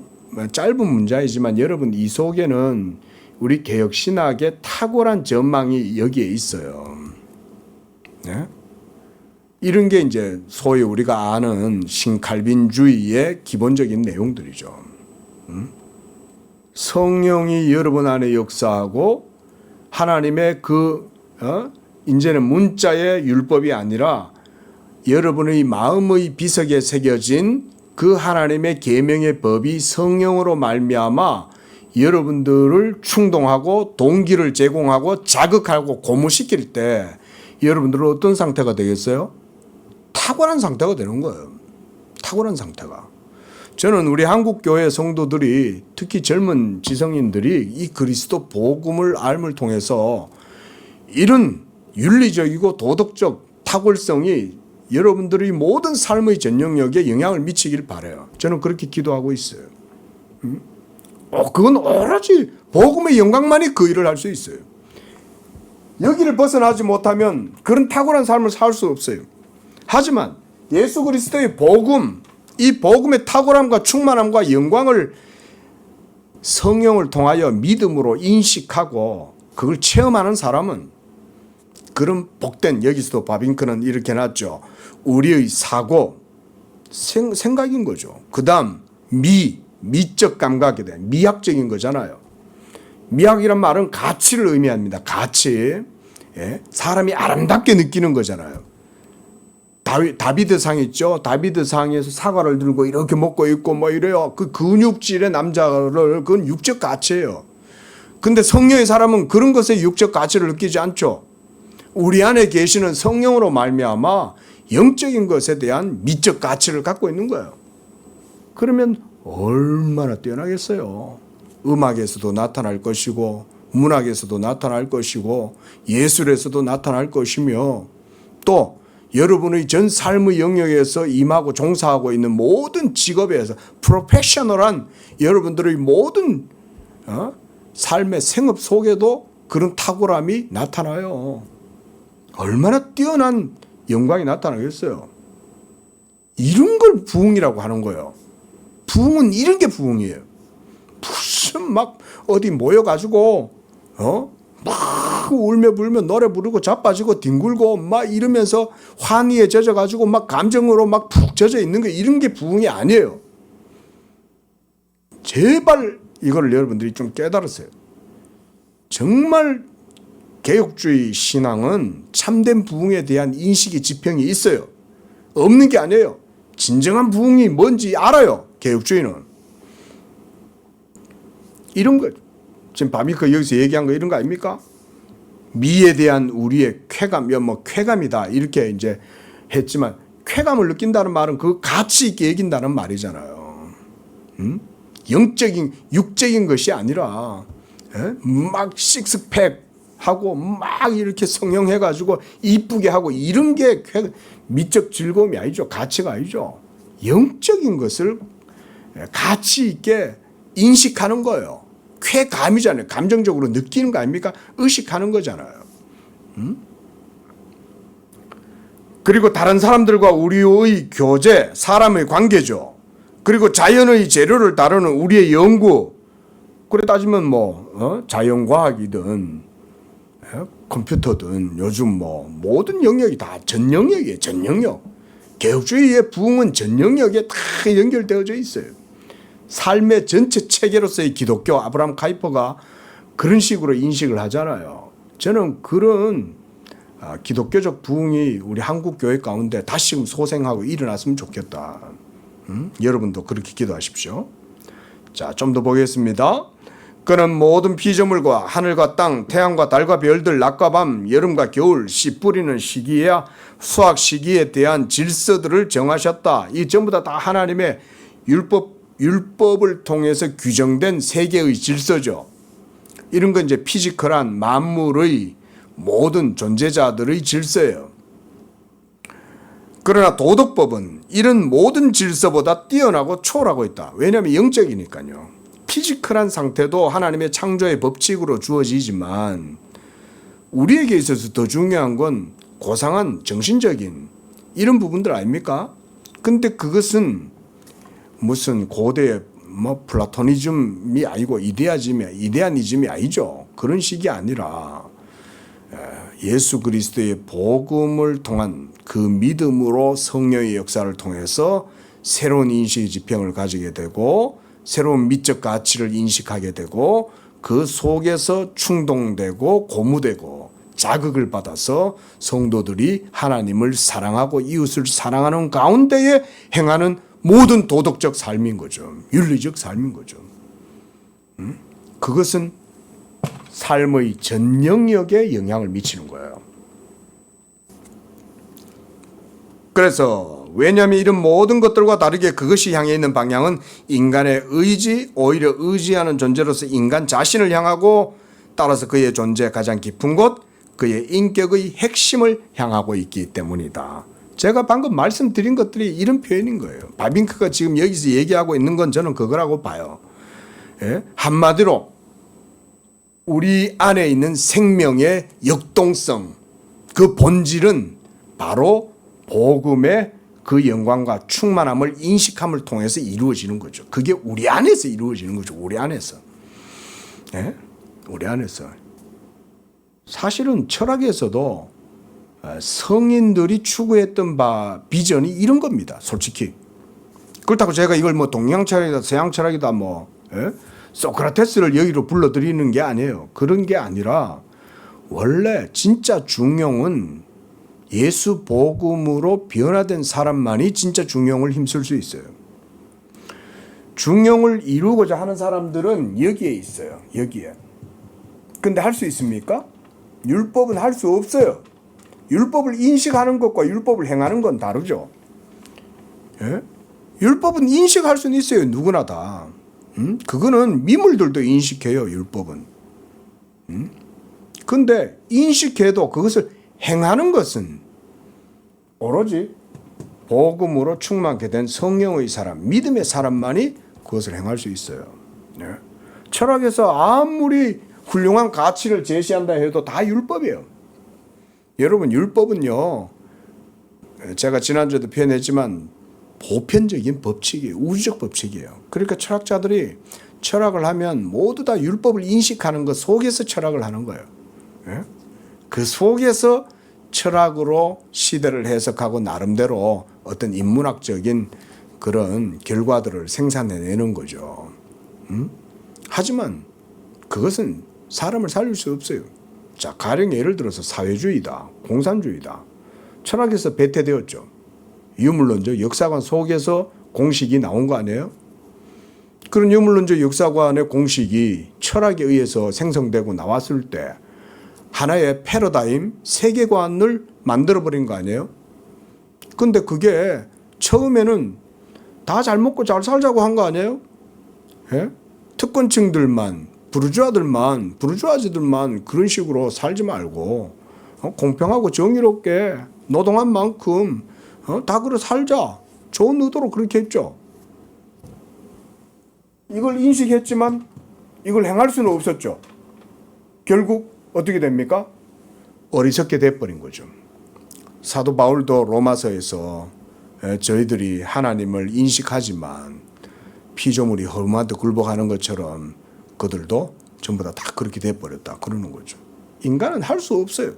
짧은 문자이지만 여러분 이 속에는 우리 개혁신학의 탁월한 전망이 여기에 있어요. 네? 이런 게 이제 소위 우리가 아는 신칼빈주의의 기본적인 내용들이죠. 성령이 여러분 안에 역사하고 하나님의 이제는 문자의 율법이 아니라 여러분의 마음의 비석에 새겨진 그 하나님의 계명의 법이 성령으로 말미암아 여러분들을 충동하고 동기를 제공하고 자극하고 고무시킬 때 여러분들은 어떤 상태가 되겠어요? 탁월한 상태가 되는 거예요. 탁월한 상태가. 저는 우리 한국교회 성도들이 특히 젊은 지성인들이 이 그리스도 복음을 알을 통해서 이런 윤리적이고 도덕적 탁월성이 여러분들의 모든 삶의 전 영역에 영향을 미치길 바라요. 저는 그렇게 기도하고 있어요. 그건 오로지 복음의 영광만이 그 일을 할 수 있어요. 여기를 벗어나지 못하면 그런 탁월한 삶을 살 수 없어요. 하지만 예수 그리스도의 복음, 이 복음의 탁월함과 충만함과 영광을 성령을 통하여 믿음으로 인식하고 그걸 체험하는 사람은 그런 복된, 여기서도 바빙크는 이렇게 놨죠. 우리의 사고, 생각인 거죠. 그 다음 미적 감각에 대한 미학적인 거잖아요. 미학이란 말은 가치를 의미합니다. 가치. 사람이 아름답게 느끼는 거잖아요. 다비드상 있죠. 다비드상에서 사과를 들고 이렇게 먹고 있고 뭐 이래요. 그 근육질의 남자를 그건 육적 가치예요. 근데 성령의 사람은 그런 것에 육적 가치를 느끼지 않죠. 우리 안에 계시는 성령으로 말미암아 영적인 것에 대한 미적 가치를 갖고 있는 거예요. 그러면 얼마나 뛰어나겠어요. 음악에서도 나타날 것이고 문학에서도 나타날 것이고 예술에서도 나타날 것이며 또 여러분의 전 삶의 영역에서 임하고 종사하고 있는 모든 직업에서 프로페셔널한 여러분들의 모든 삶의 생업 속에도 그런 탁월함이 나타나요. 얼마나 뛰어난 영광이 나타나겠어요. 이런 걸 부흥이라고 하는 거예요. 부흥은 이런 게 부흥이에요. 무슨 막 어디 모여가지고 막 울며 불며 노래 부르고 자빠지고 뒹굴고 막 이러면서 환희에 젖어가지고 막 감정으로 막 푹 젖어 있는 거, 이런 게 부흥이 아니에요. 제발 이걸 여러분들이 좀 깨달으세요. 정말 개혁주의 신앙은 참된 부흥에 대한 인식이 지평이 있어요. 없는 게 아니에요. 진정한 부흥이 뭔지 알아요. 개혁주의는. 이런 거 지금 바비커 여기서 얘기한 거 이런 거 아닙니까? 미에 대한 우리의 쾌감, 쾌감이다 이렇게 이제 했지만, 쾌감을 느낀다는 말은 그 가치 있게 여긴다는 말이잖아요. 영적인 육적인 것이 아니라 막 식스팩 하고 막 이렇게 성형해가지고 이쁘게 하고 이런 게 미적 즐거움이 아니죠. 가치가 아니죠. 영적인 것을 가치 있게 인식하는 거예요. 쾌감이잖아요. 감정적으로 느끼는 거 아닙니까? 의식하는 거잖아요. 그리고 다른 사람들과 우리의 교제, 사람의 관계죠. 그리고 자연의 재료를 다루는 우리의 연구. 그래 따지면 자연과학이든 컴퓨터든 요즘 모든 영역이 다 전 영역이에요. 전 영역. 개혁주의의 부흥은 전 영역에 다 연결되어져 있어요. 삶의 전체 체계로서의 기독교, 아브라함 카이퍼가 그런 식으로 인식을 하잖아요. 저는 그런 기독교적 부흥이 우리 한국 교회 가운데 다시금 소생하고 일어났으면 좋겠다. 여러분도 그렇게 기도하십시오. 자, 좀 더 보겠습니다. 그는 모든 피조물과 하늘과 땅, 태양과 달과 별들, 낮과 밤, 여름과 겨울, 씨 뿌리는 시기야 수확 시기에 대한 질서들을 정하셨다. 이 전부 다 하나님의 율법을 통해서 규정된 세계의 질서죠. 이런 건 이제 피지컬한 만물의 모든 존재자들의 질서예요. 그러나 도덕법은 이런 모든 질서보다 뛰어나고 초월하고 있다. 왜냐하면 영적이니까요. 피지컬한 상태도 하나님의 창조의 법칙으로 주어지지만 우리에게 있어서 더 중요한 건 고상한 정신적인 이런 부분들 아닙니까? 근데 그것은 무슨 고대의 플라토니즘이 아니고 이데아니즘이 아니죠. 그런 식이 아니라 예수 그리스도의 복음을 통한 그 믿음으로 성령의 역사를 통해서 새로운 인식의 지평을 가지게 되고 새로운 미적 가치를 인식하게 되고 그 속에서 충동되고 고무되고 자극을 받아서 성도들이 하나님을 사랑하고 이웃을 사랑하는 가운데에 행하는 모든 도덕적 삶인 거죠. 윤리적 삶인 거죠. 그것은 삶의 전 영역에 영향을 미치는 거예요. 그래서 왜냐하면 이런 모든 것들과 다르게 그것이 향해 있는 방향은 인간의 의지, 오히려 의지하는 존재로서 인간 자신을 향하고 따라서 그의 존재 가장 깊은 곳, 그의 인격의 핵심을 향하고 있기 때문이다. 제가 방금 말씀드린 것들이 이런 표현인 거예요. 바빙크가 지금 여기서 얘기하고 있는 건 저는 그거라고 봐요. 예? 한마디로 우리 안에 있는 생명의 역동성, 그 본질은 바로 복음의 그 영광과 충만함을 인식함을 통해서 이루어지는 거죠. 그게 우리 안에서 이루어지는 거죠. 우리 안에서. 예? 우리 안에서. 사실은 철학에서도 성인들이 추구했던 비전이 이런 겁니다. 솔직히. 그렇다고 제가 이걸 동양 철학이다, 서양 철학이다, 소크라테스를 여기로 불러들이는 게 아니에요. 그런 게 아니라 원래 진짜 중용은 예수 복음으로 변화된 사람만이 진짜 중용을 힘쓸 수 있어요. 중용을 이루고자 하는 사람들은 여기에 있어요. 여기에. 근데 할 수 있습니까? 율법은 할 수 없어요. 율법을 인식하는 것과 율법을 행하는 건 다르죠. 예? 율법은 인식할 수는 있어요. 누구나 다. 그거는 미물들도 인식해요. 율법은. 근데 인식해도 그것을 행하는 것은 오로지 복음으로 충만케 된 성령의 사람, 믿음의 사람만이 그것을 행할 수 있어요. 네. 철학에서 아무리 훌륭한 가치를 제시한다 해도 다 율법이에요. 여러분, 율법은요, 제가 지난주에도 표현했지만 보편적인 법칙이에요. 우주적 법칙이에요. 그러니까 철학자들이 철학을 하면 모두 다 율법을 인식하는 것 속에서 철학을 하는 거예요. 예? 그 속에서 철학으로 시대를 해석하고 나름대로 어떤 인문학적인 그런 결과들을 생산해내는 거죠. 하지만 그것은 사람을 살릴 수 없어요. 자, 가령 예를 들어서 사회주의다, 공산주의다. 철학에서 배태되었죠. 유물론적 역사관 속에서 공식이 나온 거 아니에요? 그런 유물론적 역사관의 공식이 철학에 의해서 생성되고 나왔을 때 하나의 패러다임, 세계관을 만들어버린 거 아니에요? 근데 그게 처음에는 다 잘 먹고 잘 살자고 한 거 아니에요? 예? 특권층들만, 부르주아지들만 그런 식으로 살지 말고 공평하고 정의롭게 노동한 만큼 다 그래 살자. 좋은 의도로 그렇게 했죠. 이걸 인식했지만 이걸 행할 수는 없었죠. 결국 어떻게 됩니까? 어리석게 돼버린 거죠. 사도 바울도 로마서에서 저희들이 하나님을 인식하지만 피조물이 험한데 굴복하는 것처럼 그들도 전부 다 그렇게 돼버렸다 그러는 거죠. 인간은 할 수 없어요.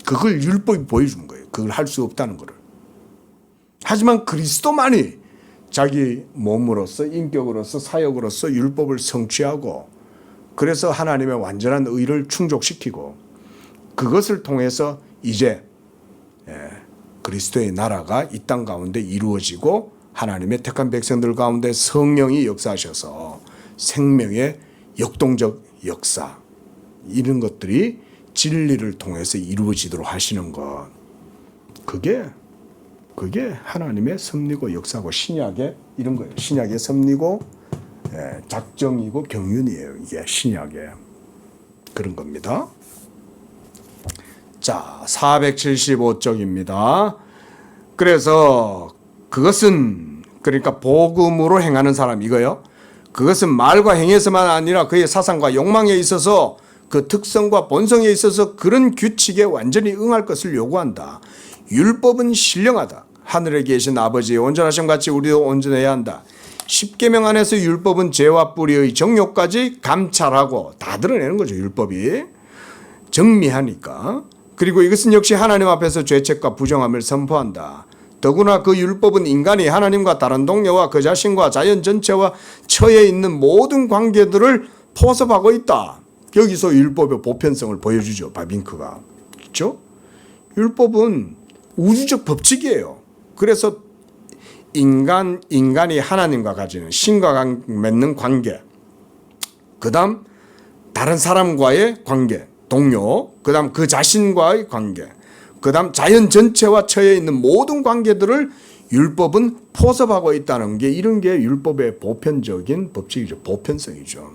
그걸 율법이 보여준 거예요. 그걸 할 수 없다는 거를. 하지만 그리스도만이 자기 몸으로서 인격으로서 사역으로서 율법을 성취하고 그래서 하나님의 완전한 의를 충족시키고 그것을 통해서 이제 그리스도의 나라가 이 땅 가운데 이루어지고 하나님의 택한 백성들 가운데 성령이 역사하셔서 생명의 역동적 역사 이런 것들이 진리를 통해서 이루어지도록 하시는 것 그게 하나님의 섭리고 역사고 신약의 이런 거예요. 신약의 섭리고 작정이고 경륜이에요. 이게 신약의 그런 겁니다. 자, 475쪽입니다. 그래서 그것은 그러니까 복음으로 행하는 사람 이거요. 그것은 말과 행에서만 아니라 그의 사상과 욕망에 있어서 그 특성과 본성에 있어서 그런 규칙에 완전히 응할 것을 요구한다. 율법은 신령하다. 하늘에 계신 아버지의 온전하심 같이 우리도 온전해야 한다. 십계명 안에서 율법은 죄와 뿌리의 정욕까지 감찰하고 다 드러내는 거죠. 율법이 정미하니까. 그리고 이것은 역시 하나님 앞에서 죄책과 부정함을 선포한다. 더구나 그 율법은 인간이 하나님과 다른 동료와 그 자신과 자연 전체와 처해 있는 모든 관계들을 포섭하고 있다. 여기서 율법의 보편성을 보여주죠. 바빙크가. 그렇죠? 율법은 우주적 법칙이에요. 그래서 인간이 하나님과 가지는 신과 맺는 관계, 그 다음 다른 사람과의 관계, 동료, 그 다음 그 자신과의 관계, 그 다음 자연 전체와 처해 있는 모든 관계들을 율법은 포섭하고 있다는 게 이런 게 율법의 보편적인 법칙이죠. 보편성이죠.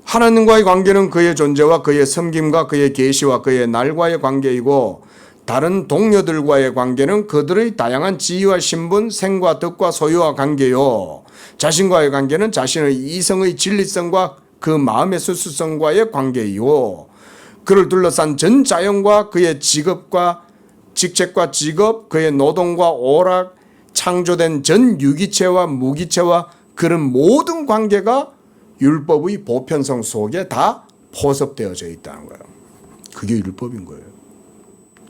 하나님과의 관계는 그의 존재와 그의 섬김과 그의 계시와 그의 날과의 관계이고 다른 동료들과의 관계는 그들의 다양한 지위와 신분, 생과 덕과 소유와 관계요. 자신과의 관계는 자신의 이성의 진리성과 그 마음의 수수성과의 관계이요. 그를 둘러싼 전 자연과 그의 직업과 직책과 직업, 그의 노동과 오락, 창조된 전 유기체와 무기체와 그런 모든 관계가 율법의 보편성 속에 다 포섭되어져 있다는 거예요. 그게 율법인 거예요.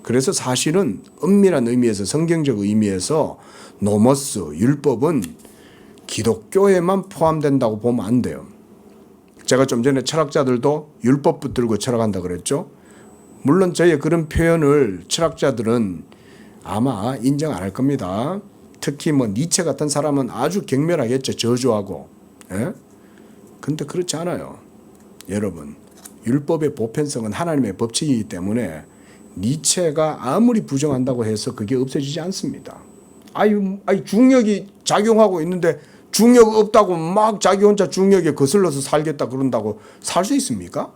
그래서 사실은 엄밀한 의미에서 성경적 의미에서 노머스, 율법은 기독교에만 포함된다고 보면 안 돼요. 제가 좀 전에 철학자들도 율법 붙들고 철학한다 그랬죠. 물론 저의 그런 표현을 철학자들은 아마 인정 안 할 겁니다. 특히 뭐 니체 같은 사람은 아주 경멸하겠죠. 저주하고. 예? 근데 그렇지 않아요. 여러분, 율법의 보편성은 하나님의 법칙이기 때문에 니체가 아무리 부정한다고 해서 그게 없어지지 않습니다. 아니 중력이 작용하고 있는데 중력 없다고 막 자기 혼자 중력에 거슬러서 살겠다 그런다고 살 수 있습니까?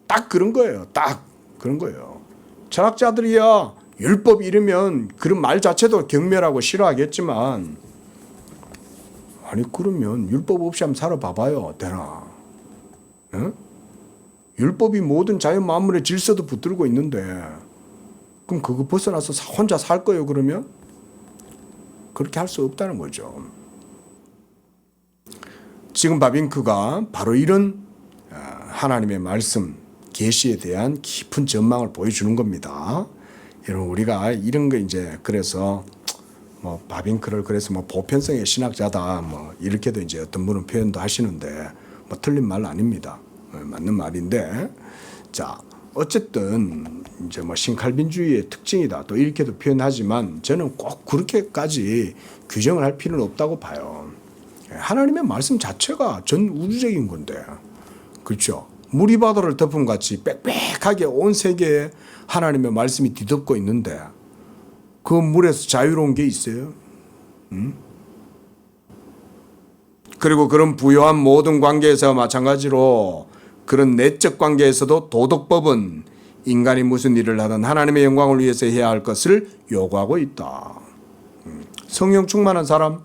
딱 그런 거예요. 딱 그런 거예요. 철학자들이야 율법 이르면 그런 말 자체도 경멸하고 싫어하겠지만, 아니 그러면 율법 없이 한번 살아봐봐요. 되나? 어? 율법이 모든 자연 만물의 질서도 붙들고 있는데 그럼 그거 벗어나서 혼자 살 거예요 그러면? 그렇게 할 수 없다는 거죠. 지금 바빙크가 바로 이런 하나님의 말씀, 계시에 대한 깊은 전망을 보여주는 겁니다. 여러분 우리가 이런 거 이제 그래서 뭐 바빙크를 그래서 뭐 보편성의 신학자다 뭐 이렇게도 이제 어떤 분은 표현도 하시는데 뭐 틀린 말 아닙니다. 맞는 말인데, 자 어쨌든 이제 뭐 신칼빈주의의 특징이다 또 이렇게도 표현하지만 저는 꼭 그렇게까지 규정을 할 필요는 없다고 봐요. 하나님의 말씀 자체가 전 우주적인 건데, 그렇죠? 물이 바다를 덮음 같이 빽빽하게 온 세계에 하나님의 말씀이 뒤덮고 있는데 그 물에서 자유로운 게 있어요? 그리고 그런 부요한 모든 관계에서 마찬가지로 그런 내적 관계에서도 도덕법은 인간이 무슨 일을 하든 하나님의 영광을 위해서 해야 할 것을 요구하고 있다. 성령 충만한 사람,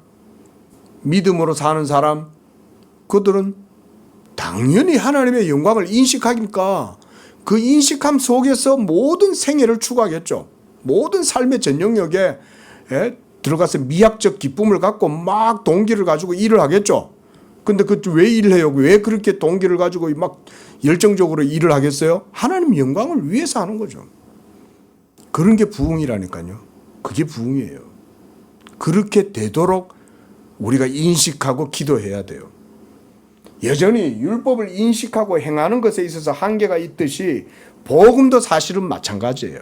믿음으로 사는 사람, 그들은 당연히 하나님의 영광을 인식하니까 그 인식함 속에서 모든 생애를 추구하겠죠. 모든 삶의 전 영역에 들어가서 미학적 기쁨을 갖고 막 동기를 가지고 일을 하겠죠. 근데 그 왜 일을 해요? 왜 그렇게 동기를 가지고 막 열정적으로 일을 하겠어요? 하나님 영광을 위해서 하는 거죠. 그런 게 부흥이라니까요. 그게 부흥이에요. 그렇게 되도록 우리가 인식하고 기도해야 돼요. 여전히 율법을 인식하고 행하는 것에 있어서 한계가 있듯이 복음도 사실은 마찬가지예요.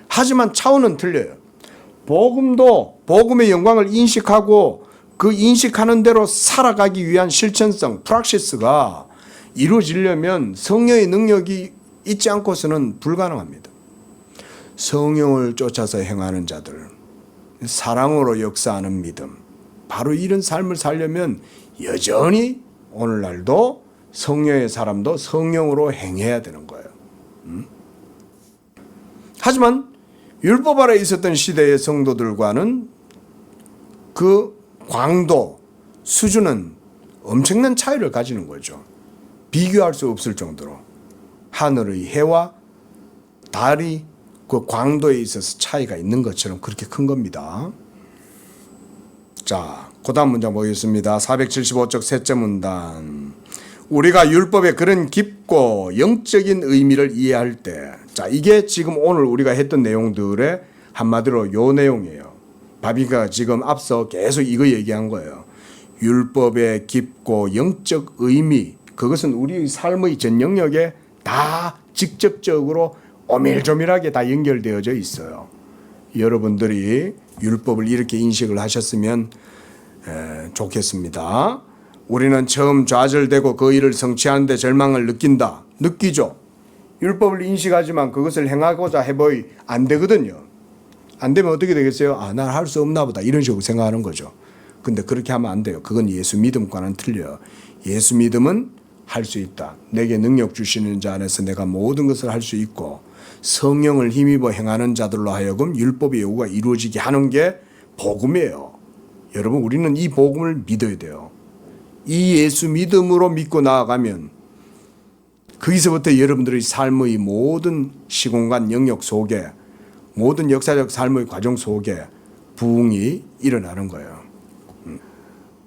하지만 차원은 틀려요. 복음도 복음의 영광을 인식하고 그 인식하는 대로 살아가기 위한 실천성, 프락시스가 이루어지려면 성령의 능력이 있지 않고서는 불가능합니다. 성령을 쫓아서 행하는 자들, 사랑으로 역사하는 믿음, 바로 이런 삶을 살려면 여전히 오늘날도 성령의 사람도 성령으로 행해야 되는 거예요. 하지만 율법 아래 있었던 시대의 성도들과는 그 광도, 수준은 엄청난 차이를 가지는 거죠. 비교할 수 없을 정도로 하늘의 해와 달이 그 광도에 있어서 차이가 있는 것처럼 그렇게 큰 겁니다. 자, 그 다음 문장 보겠습니다. 475쪽 셋째 문단. 우리가 율법의 그런 깊고 영적인 의미를 이해할 때, 자, 이게 지금 오늘 우리가 했던 내용들의 한마디로 요 내용이에요. 바비가 지금 앞서 계속 이거 얘기한 거예요. 율법의 깊고 영적 의미, 그것은 우리 삶의 전 영역에 다 직접적으로 오밀조밀하게 다 연결되어져 있어요. 여러분들이 율법을 이렇게 인식을 하셨으면 좋겠습니다. 우리는 처음 좌절되고 그 일을 성취하는 데 절망을 느낀다. 느끼죠. 율법을 인식하지만 그것을 행하고자 해보이 안 되거든요. 안 되면 어떻게 되겠어요? 아, 난 할 수 없나 보다. 이런 식으로 생각하는 거죠. 근데 그렇게 하면 안 돼요. 그건 예수 믿음과는 틀려요. 예수 믿음은 할 수 있다. 내게 능력 주시는 자 안에서 내가 모든 것을 할 수 있고 성령을 힘입어 행하는 자들로 하여금 율법의 요구가 이루어지게 하는 게 복음이에요. 여러분, 우리는 이 복음을 믿어야 돼요. 이 예수 믿음으로 믿고 나아가면 거기서부터 여러분들의 삶의 모든 시공간 영역 속에, 모든 역사적 삶의 과정 속에 부흥이 일어나는 거예요.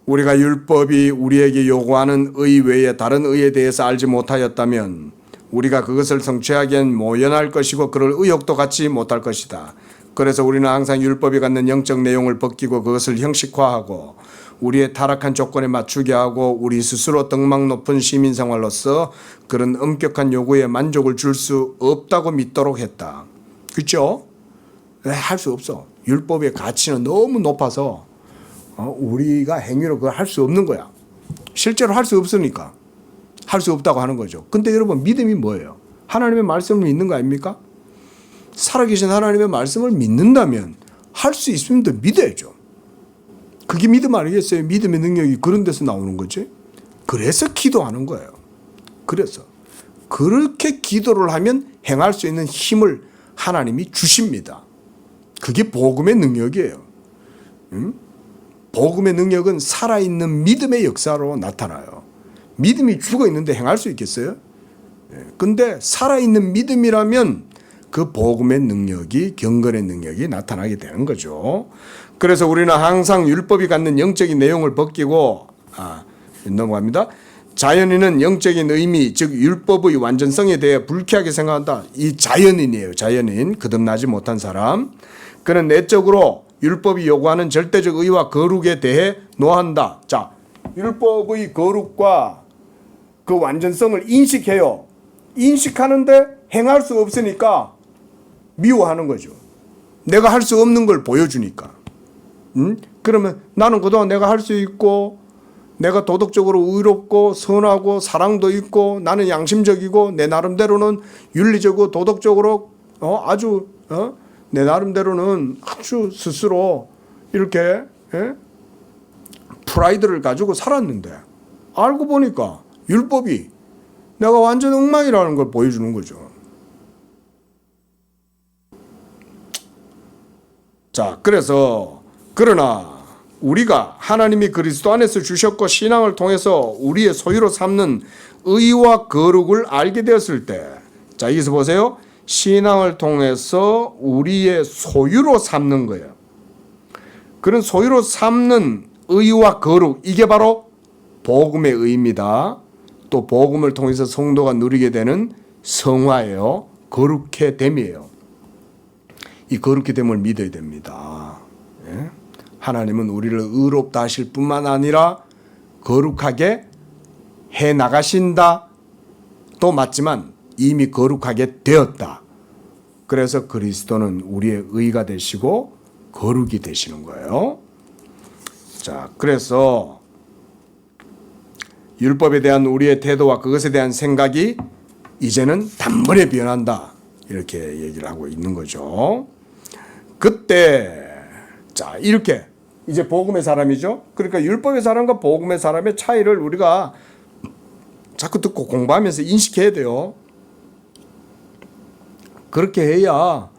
우리가 율법이 우리에게 요구하는 의 외에 다른 의에 대해서 알지 못하였다면 우리가 그것을 성취하기엔 모연할 것이고 그럴 의욕도 갖지 못할 것이다. 그래서 우리는 항상 율법이 갖는 영적 내용을 벗기고 그것을 형식화하고 우리의 타락한 조건에 맞추게 하고 우리 스스로 등막 높은 시민 생활로서 그런 엄격한 요구에 만족을 줄 수 없다고 믿도록 했다. 그렇죠? 할 수 없어. 율법의 가치는 너무 높아서 우리가 행위로 그걸 할 수 없는 거야. 실제로 할 수 없으니까 할 수 없다고 하는 거죠. 근데 여러분, 믿음이 뭐예요? 하나님의 말씀을 믿는 거 아닙니까? 살아계신 하나님의 말씀을 믿는다면 할 수 있으면 더 믿어야죠. 그게 믿음 아니겠어요? 믿음의 능력이 그런 데서 나오는 거지. 그래서 기도하는 거예요. 그래서 그렇게 기도를 하면 행할 수 있는 힘을 하나님이 주십니다. 그게 복음의 능력이에요. 복음의 능력은 살아있는 믿음의 역사로 나타나요. 믿음이 죽어 있는데 행할 수 있겠어요? 근데 살아있는 믿음이라면 그 복음의 능력이, 경건의 능력이 나타나게 되는 거죠. 그래서 우리는 항상 율법이 갖는 영적인 내용을 벗기고 넘어갑니다. 자연인은 영적인 의미, 즉 율법의 완전성에 대해 불쾌하게 생각한다. 이 자연인이에요. 자연인, 거듭나지 못한 사람. 그는 내적으로 율법이 요구하는 절대적 의와 거룩에 대해 노한다. 자, 율법의 거룩과 그 완전성을 인식해요. 인식하는데 행할 수 없으니까 미워하는 거죠. 내가 할 수 없는 걸 보여주니까. 그러면 나는 그동안 내가 할 수 있고, 내가 도덕적으로 의롭고 선하고 사랑도 있고, 나는 양심적이고, 내 나름대로는 윤리적이고 도덕적으로 내 나름대로는 아주 스스로 이렇게 프라이드를 가지고 살았는데, 알고 보니까 율법이 내가 완전 엉망이라는 걸 보여주는 거죠. 자, 그러나 우리가 하나님이 그리스도 안에서 주셨고 신앙을 통해서 우리의 소유로 삼는 의와 거룩을 알게 되었을 때, 자, 여기서 보세요. 신앙을 통해서 우리의 소유로 삼는 거예요. 그런 소유로 삼는 의와 거룩, 이게 바로 복음의 의입니다. 또 복음을 통해서 성도가 누리게 되는 성화예요. 거룩해 됨이에요. 이 거룩해 됨을 믿어야 됩니다. 하나님은 우리를 의롭다 하실 뿐만 아니라 거룩하게 해 나가신다. 또 맞지만 이미 거룩하게 되었다. 그래서 그리스도는 우리의 의가 되시고 거룩이 되시는 거예요. 자, 그래서 율법에 대한 우리의 태도와 그것에 대한 생각이 이제는 단번에 변한다. 이렇게 얘기를 하고 있는 거죠. 그때 자, 이렇게 이제 복음의 사람이죠. 그러니까 율법의 사람과 복음의 사람의 차이를 우리가 자꾸 듣고 공부하면서 인식해야 돼요. 그렇게 해야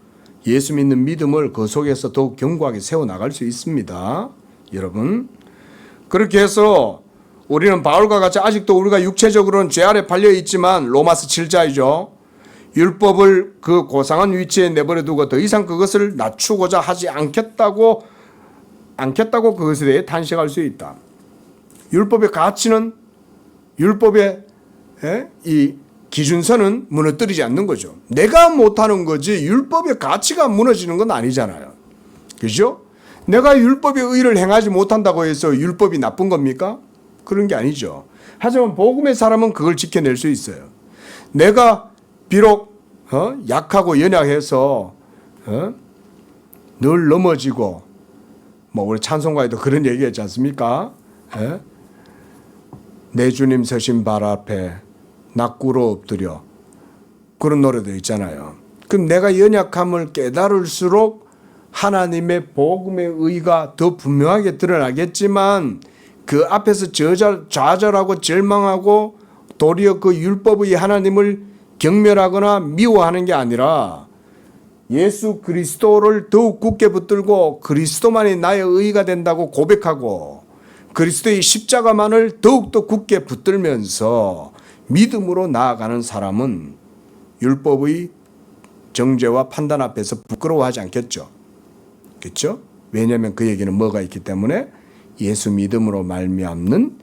예수 믿는 믿음을 그 속에서 더욱 견고하게 세워나갈 수 있습니다. 여러분, 그렇게 해서 우리는 바울과 같이 아직도 우리가 육체적으로는 죄 아래 팔려 있지만, 로마서 7장이죠. 율법을 그 고상한 위치에 내버려 두고 더 이상 그것을 낮추고자 하지 않겠다고 그것에 대해 탄식할 수 있다. 율법의 가치는, 율법의 이 기준선은 무너뜨리지 않는 거죠. 내가 못하는 거지 율법의 가치가 무너지는 건 아니잖아요. 그죠? 내가 율법의 의를 행하지 못한다고 해서 율법이 나쁜 겁니까? 그런 게 아니죠. 하지만 복음의 사람은 그걸 지켜낼 수 있어요. 내가 비록 약하고 연약해서 늘 넘어지고, 뭐 우리 찬송가에도 그런 얘기했지 않습니까? 내 주님 서신 발 앞에 나 꿇어 엎드려, 그런 노래도 있잖아요. 그럼 내가 연약함을 깨달을수록 하나님의 복음의 의가 더 분명하게 드러나겠지만, 그 앞에서 좌절하고 절망하고 도리어 그 율법의 하나님을 경멸하거나 미워하는 게 아니라 예수 그리스도를 더욱 굳게 붙들고 그리스도만이 나의 의가 된다고 고백하고 그리스도의 십자가만을 더욱더 굳게 붙들면서 믿음으로 나아가는 사람은 율법의 정죄와 판단 앞에서 부끄러워하지 않겠죠. 그렇죠? 왜냐하면 그 얘기는 뭐가 있기 때문에, 예수 믿음으로 말미암는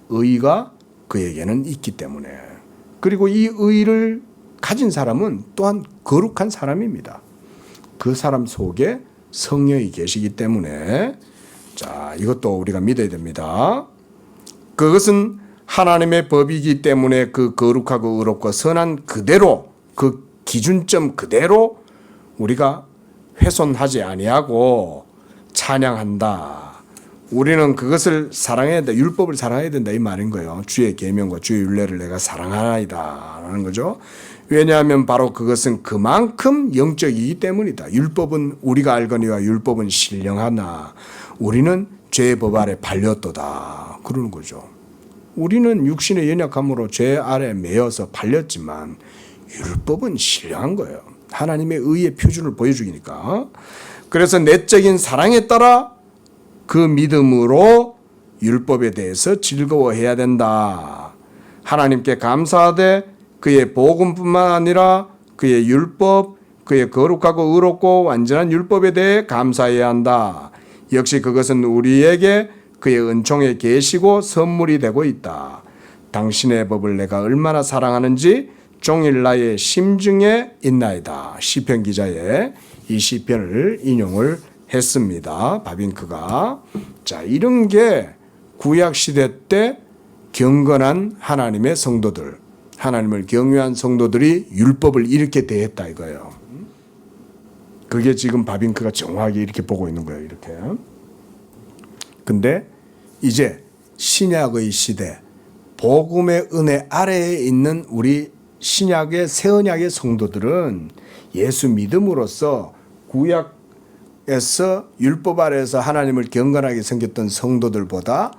의가 그에게는 있기 때문에. 그리고 이 의를 가진 사람은 또한 거룩한 사람입니다. 그 사람 속에 성령이 계시기 때문에, 자, 이것도 우리가 믿어야 됩니다. 그것은 하나님의 법이기 때문에 그 거룩하고 의롭고 선한 그대로, 그 기준점 그대로 우리가 훼손하지 아니하고 찬양한다. 우리는 그것을 사랑해야 된다. 율법을 사랑해야 된다, 이 말인 거예요. 주의 계명과 주의 율례를 내가 사랑하나이다 라는 거죠. 왜냐하면 바로 그것은 그만큼 영적이기 때문이다. 율법은 우리가 알거니와 율법은 신령하나 우리는 죄의 법 아래 팔렸도다, 그러는 거죠. 우리는 육신의 연약함으로 죄 아래 매여서 팔렸지만 율법은 신령한 거예요. 하나님의 의의 표준을 보여주니까. 그래서 내적인 사랑에 따라 그 믿음으로 율법에 대해서 즐거워해야 된다. 하나님께 감사하되 그의 복음뿐만 아니라 그의 율법, 그의 거룩하고 의롭고 완전한 율법에 대해 감사해야 한다. 역시 그것은 우리에게 그의 은총에 계시고 선물이 되고 있다. 당신의 법을 내가 얼마나 사랑하는지 종일 나의 심중에 있나이다. 시편 기자의 이 시편을 인용을 했습니다. 바빙크가. 자, 이런 게 구약 시대 때 경건한 하나님의 성도들, 하나님을 경외한 성도들이 율법을 이렇게 대했다 이거예요. 그게 지금 바빙크가 정확하게 이렇게 보고 있는 거예요. 이렇게. 근데 이제 신약의 시대, 복음의 은혜 아래에 있는 우리 신약의 새 언약의 성도들은 예수 믿음으로써 구약에서 율법 아래에서 하나님을 경건하게 섬겼던 성도들보다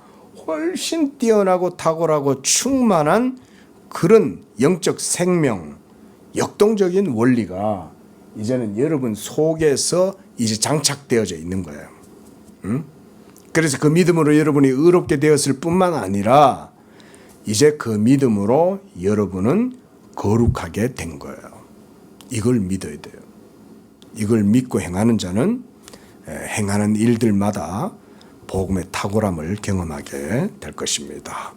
훨씬 뛰어나고 탁월하고 충만한 그런 영적 생명, 역동적인 원리가 이제는 여러분 속에서 이제 장착되어져 있는 거예요. 그래서 그 믿음으로 여러분이 의롭게 되었을 뿐만 아니라 이제 그 믿음으로 여러분은 거룩하게 된 거예요. 이걸 믿어야 돼요. 이걸 믿고 행하는 자는 행하는 일들마다 복음의 탁월함을 경험하게 될 것입니다.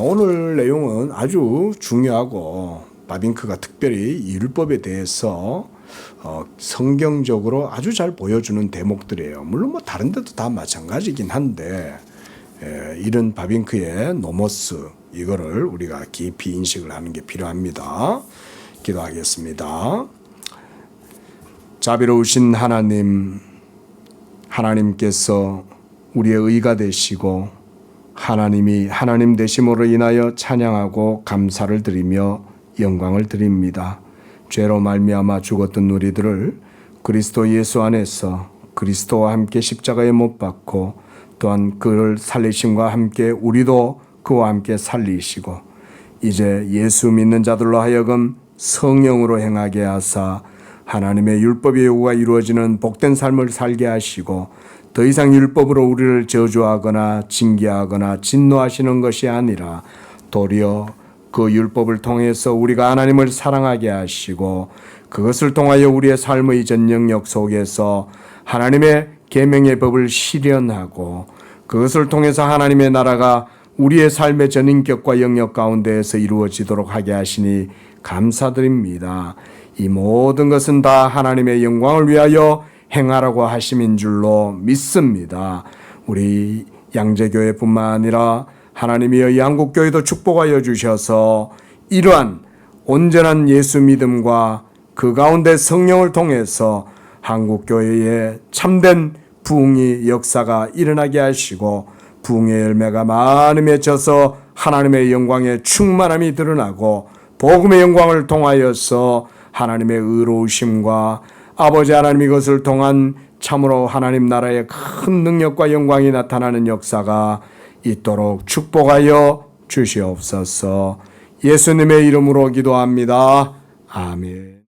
오늘 내용은 아주 중요하고 바빙크가 특별히 이 율법에 대해서 성경적으로 아주 잘 보여주는 대목들이에요. 물론 뭐 다른 데도 다 마찬가지긴 한데 이런 바빙크의 노모스 이거를 우리가 깊이 인식을 하는 게 필요합니다. 기도하겠습니다. 자비로우신 하나님께서 우리의 의가 되시고 하나님이 하나님 되심으로 인하여 찬양하고 감사를 드리며 영광을 드립니다. 죄로 말미암아 죽었던 우리들을 그리스도 예수 안에서 그리스도와 함께 십자가에 못 박고 또한 그를 살리심과 함께 우리도 그와 함께 살리시고 이제 예수 믿는 자들로 하여금 성령으로 행하게 하사 하나님의 율법의 요구가 이루어지는 복된 삶을 살게 하시고 더 이상 율법으로 우리를 저주하거나 징계하거나 진노하시는 것이 아니라 도리어 그 율법을 통해서 우리가 하나님을 사랑하게 하시고 그것을 통하여 우리의 삶의 전 영역 속에서 하나님의 계명의 법을 실현하고 그것을 통해서 하나님의 나라가 우리의 삶의 전인격과 영역 가운데에서 이루어지도록 하게 하시니 감사드립니다. 이 모든 것은 다 하나님의 영광을 위하여 행하라고 하심인 줄로 믿습니다. 우리 양재교회뿐만 아니라 하나님이여 이 한국교회도 축복하여 주셔서 이러한 온전한 예수 믿음과 그 가운데 성령을 통해서 한국교회에 참된 부흥의 역사가 일어나게 하시고 부흥의 열매가 많이 맺혀서 하나님의 영광의 충만함이 드러나고 복음의 영광을 통하여서 하나님의 의로우심과 아버지 하나님 이것을 통한 참으로 하나님 나라의 큰 능력과 영광이 나타나는 역사가 있도록 축복하여 주시옵소서. 예수님의 이름으로 기도합니다. 아멘.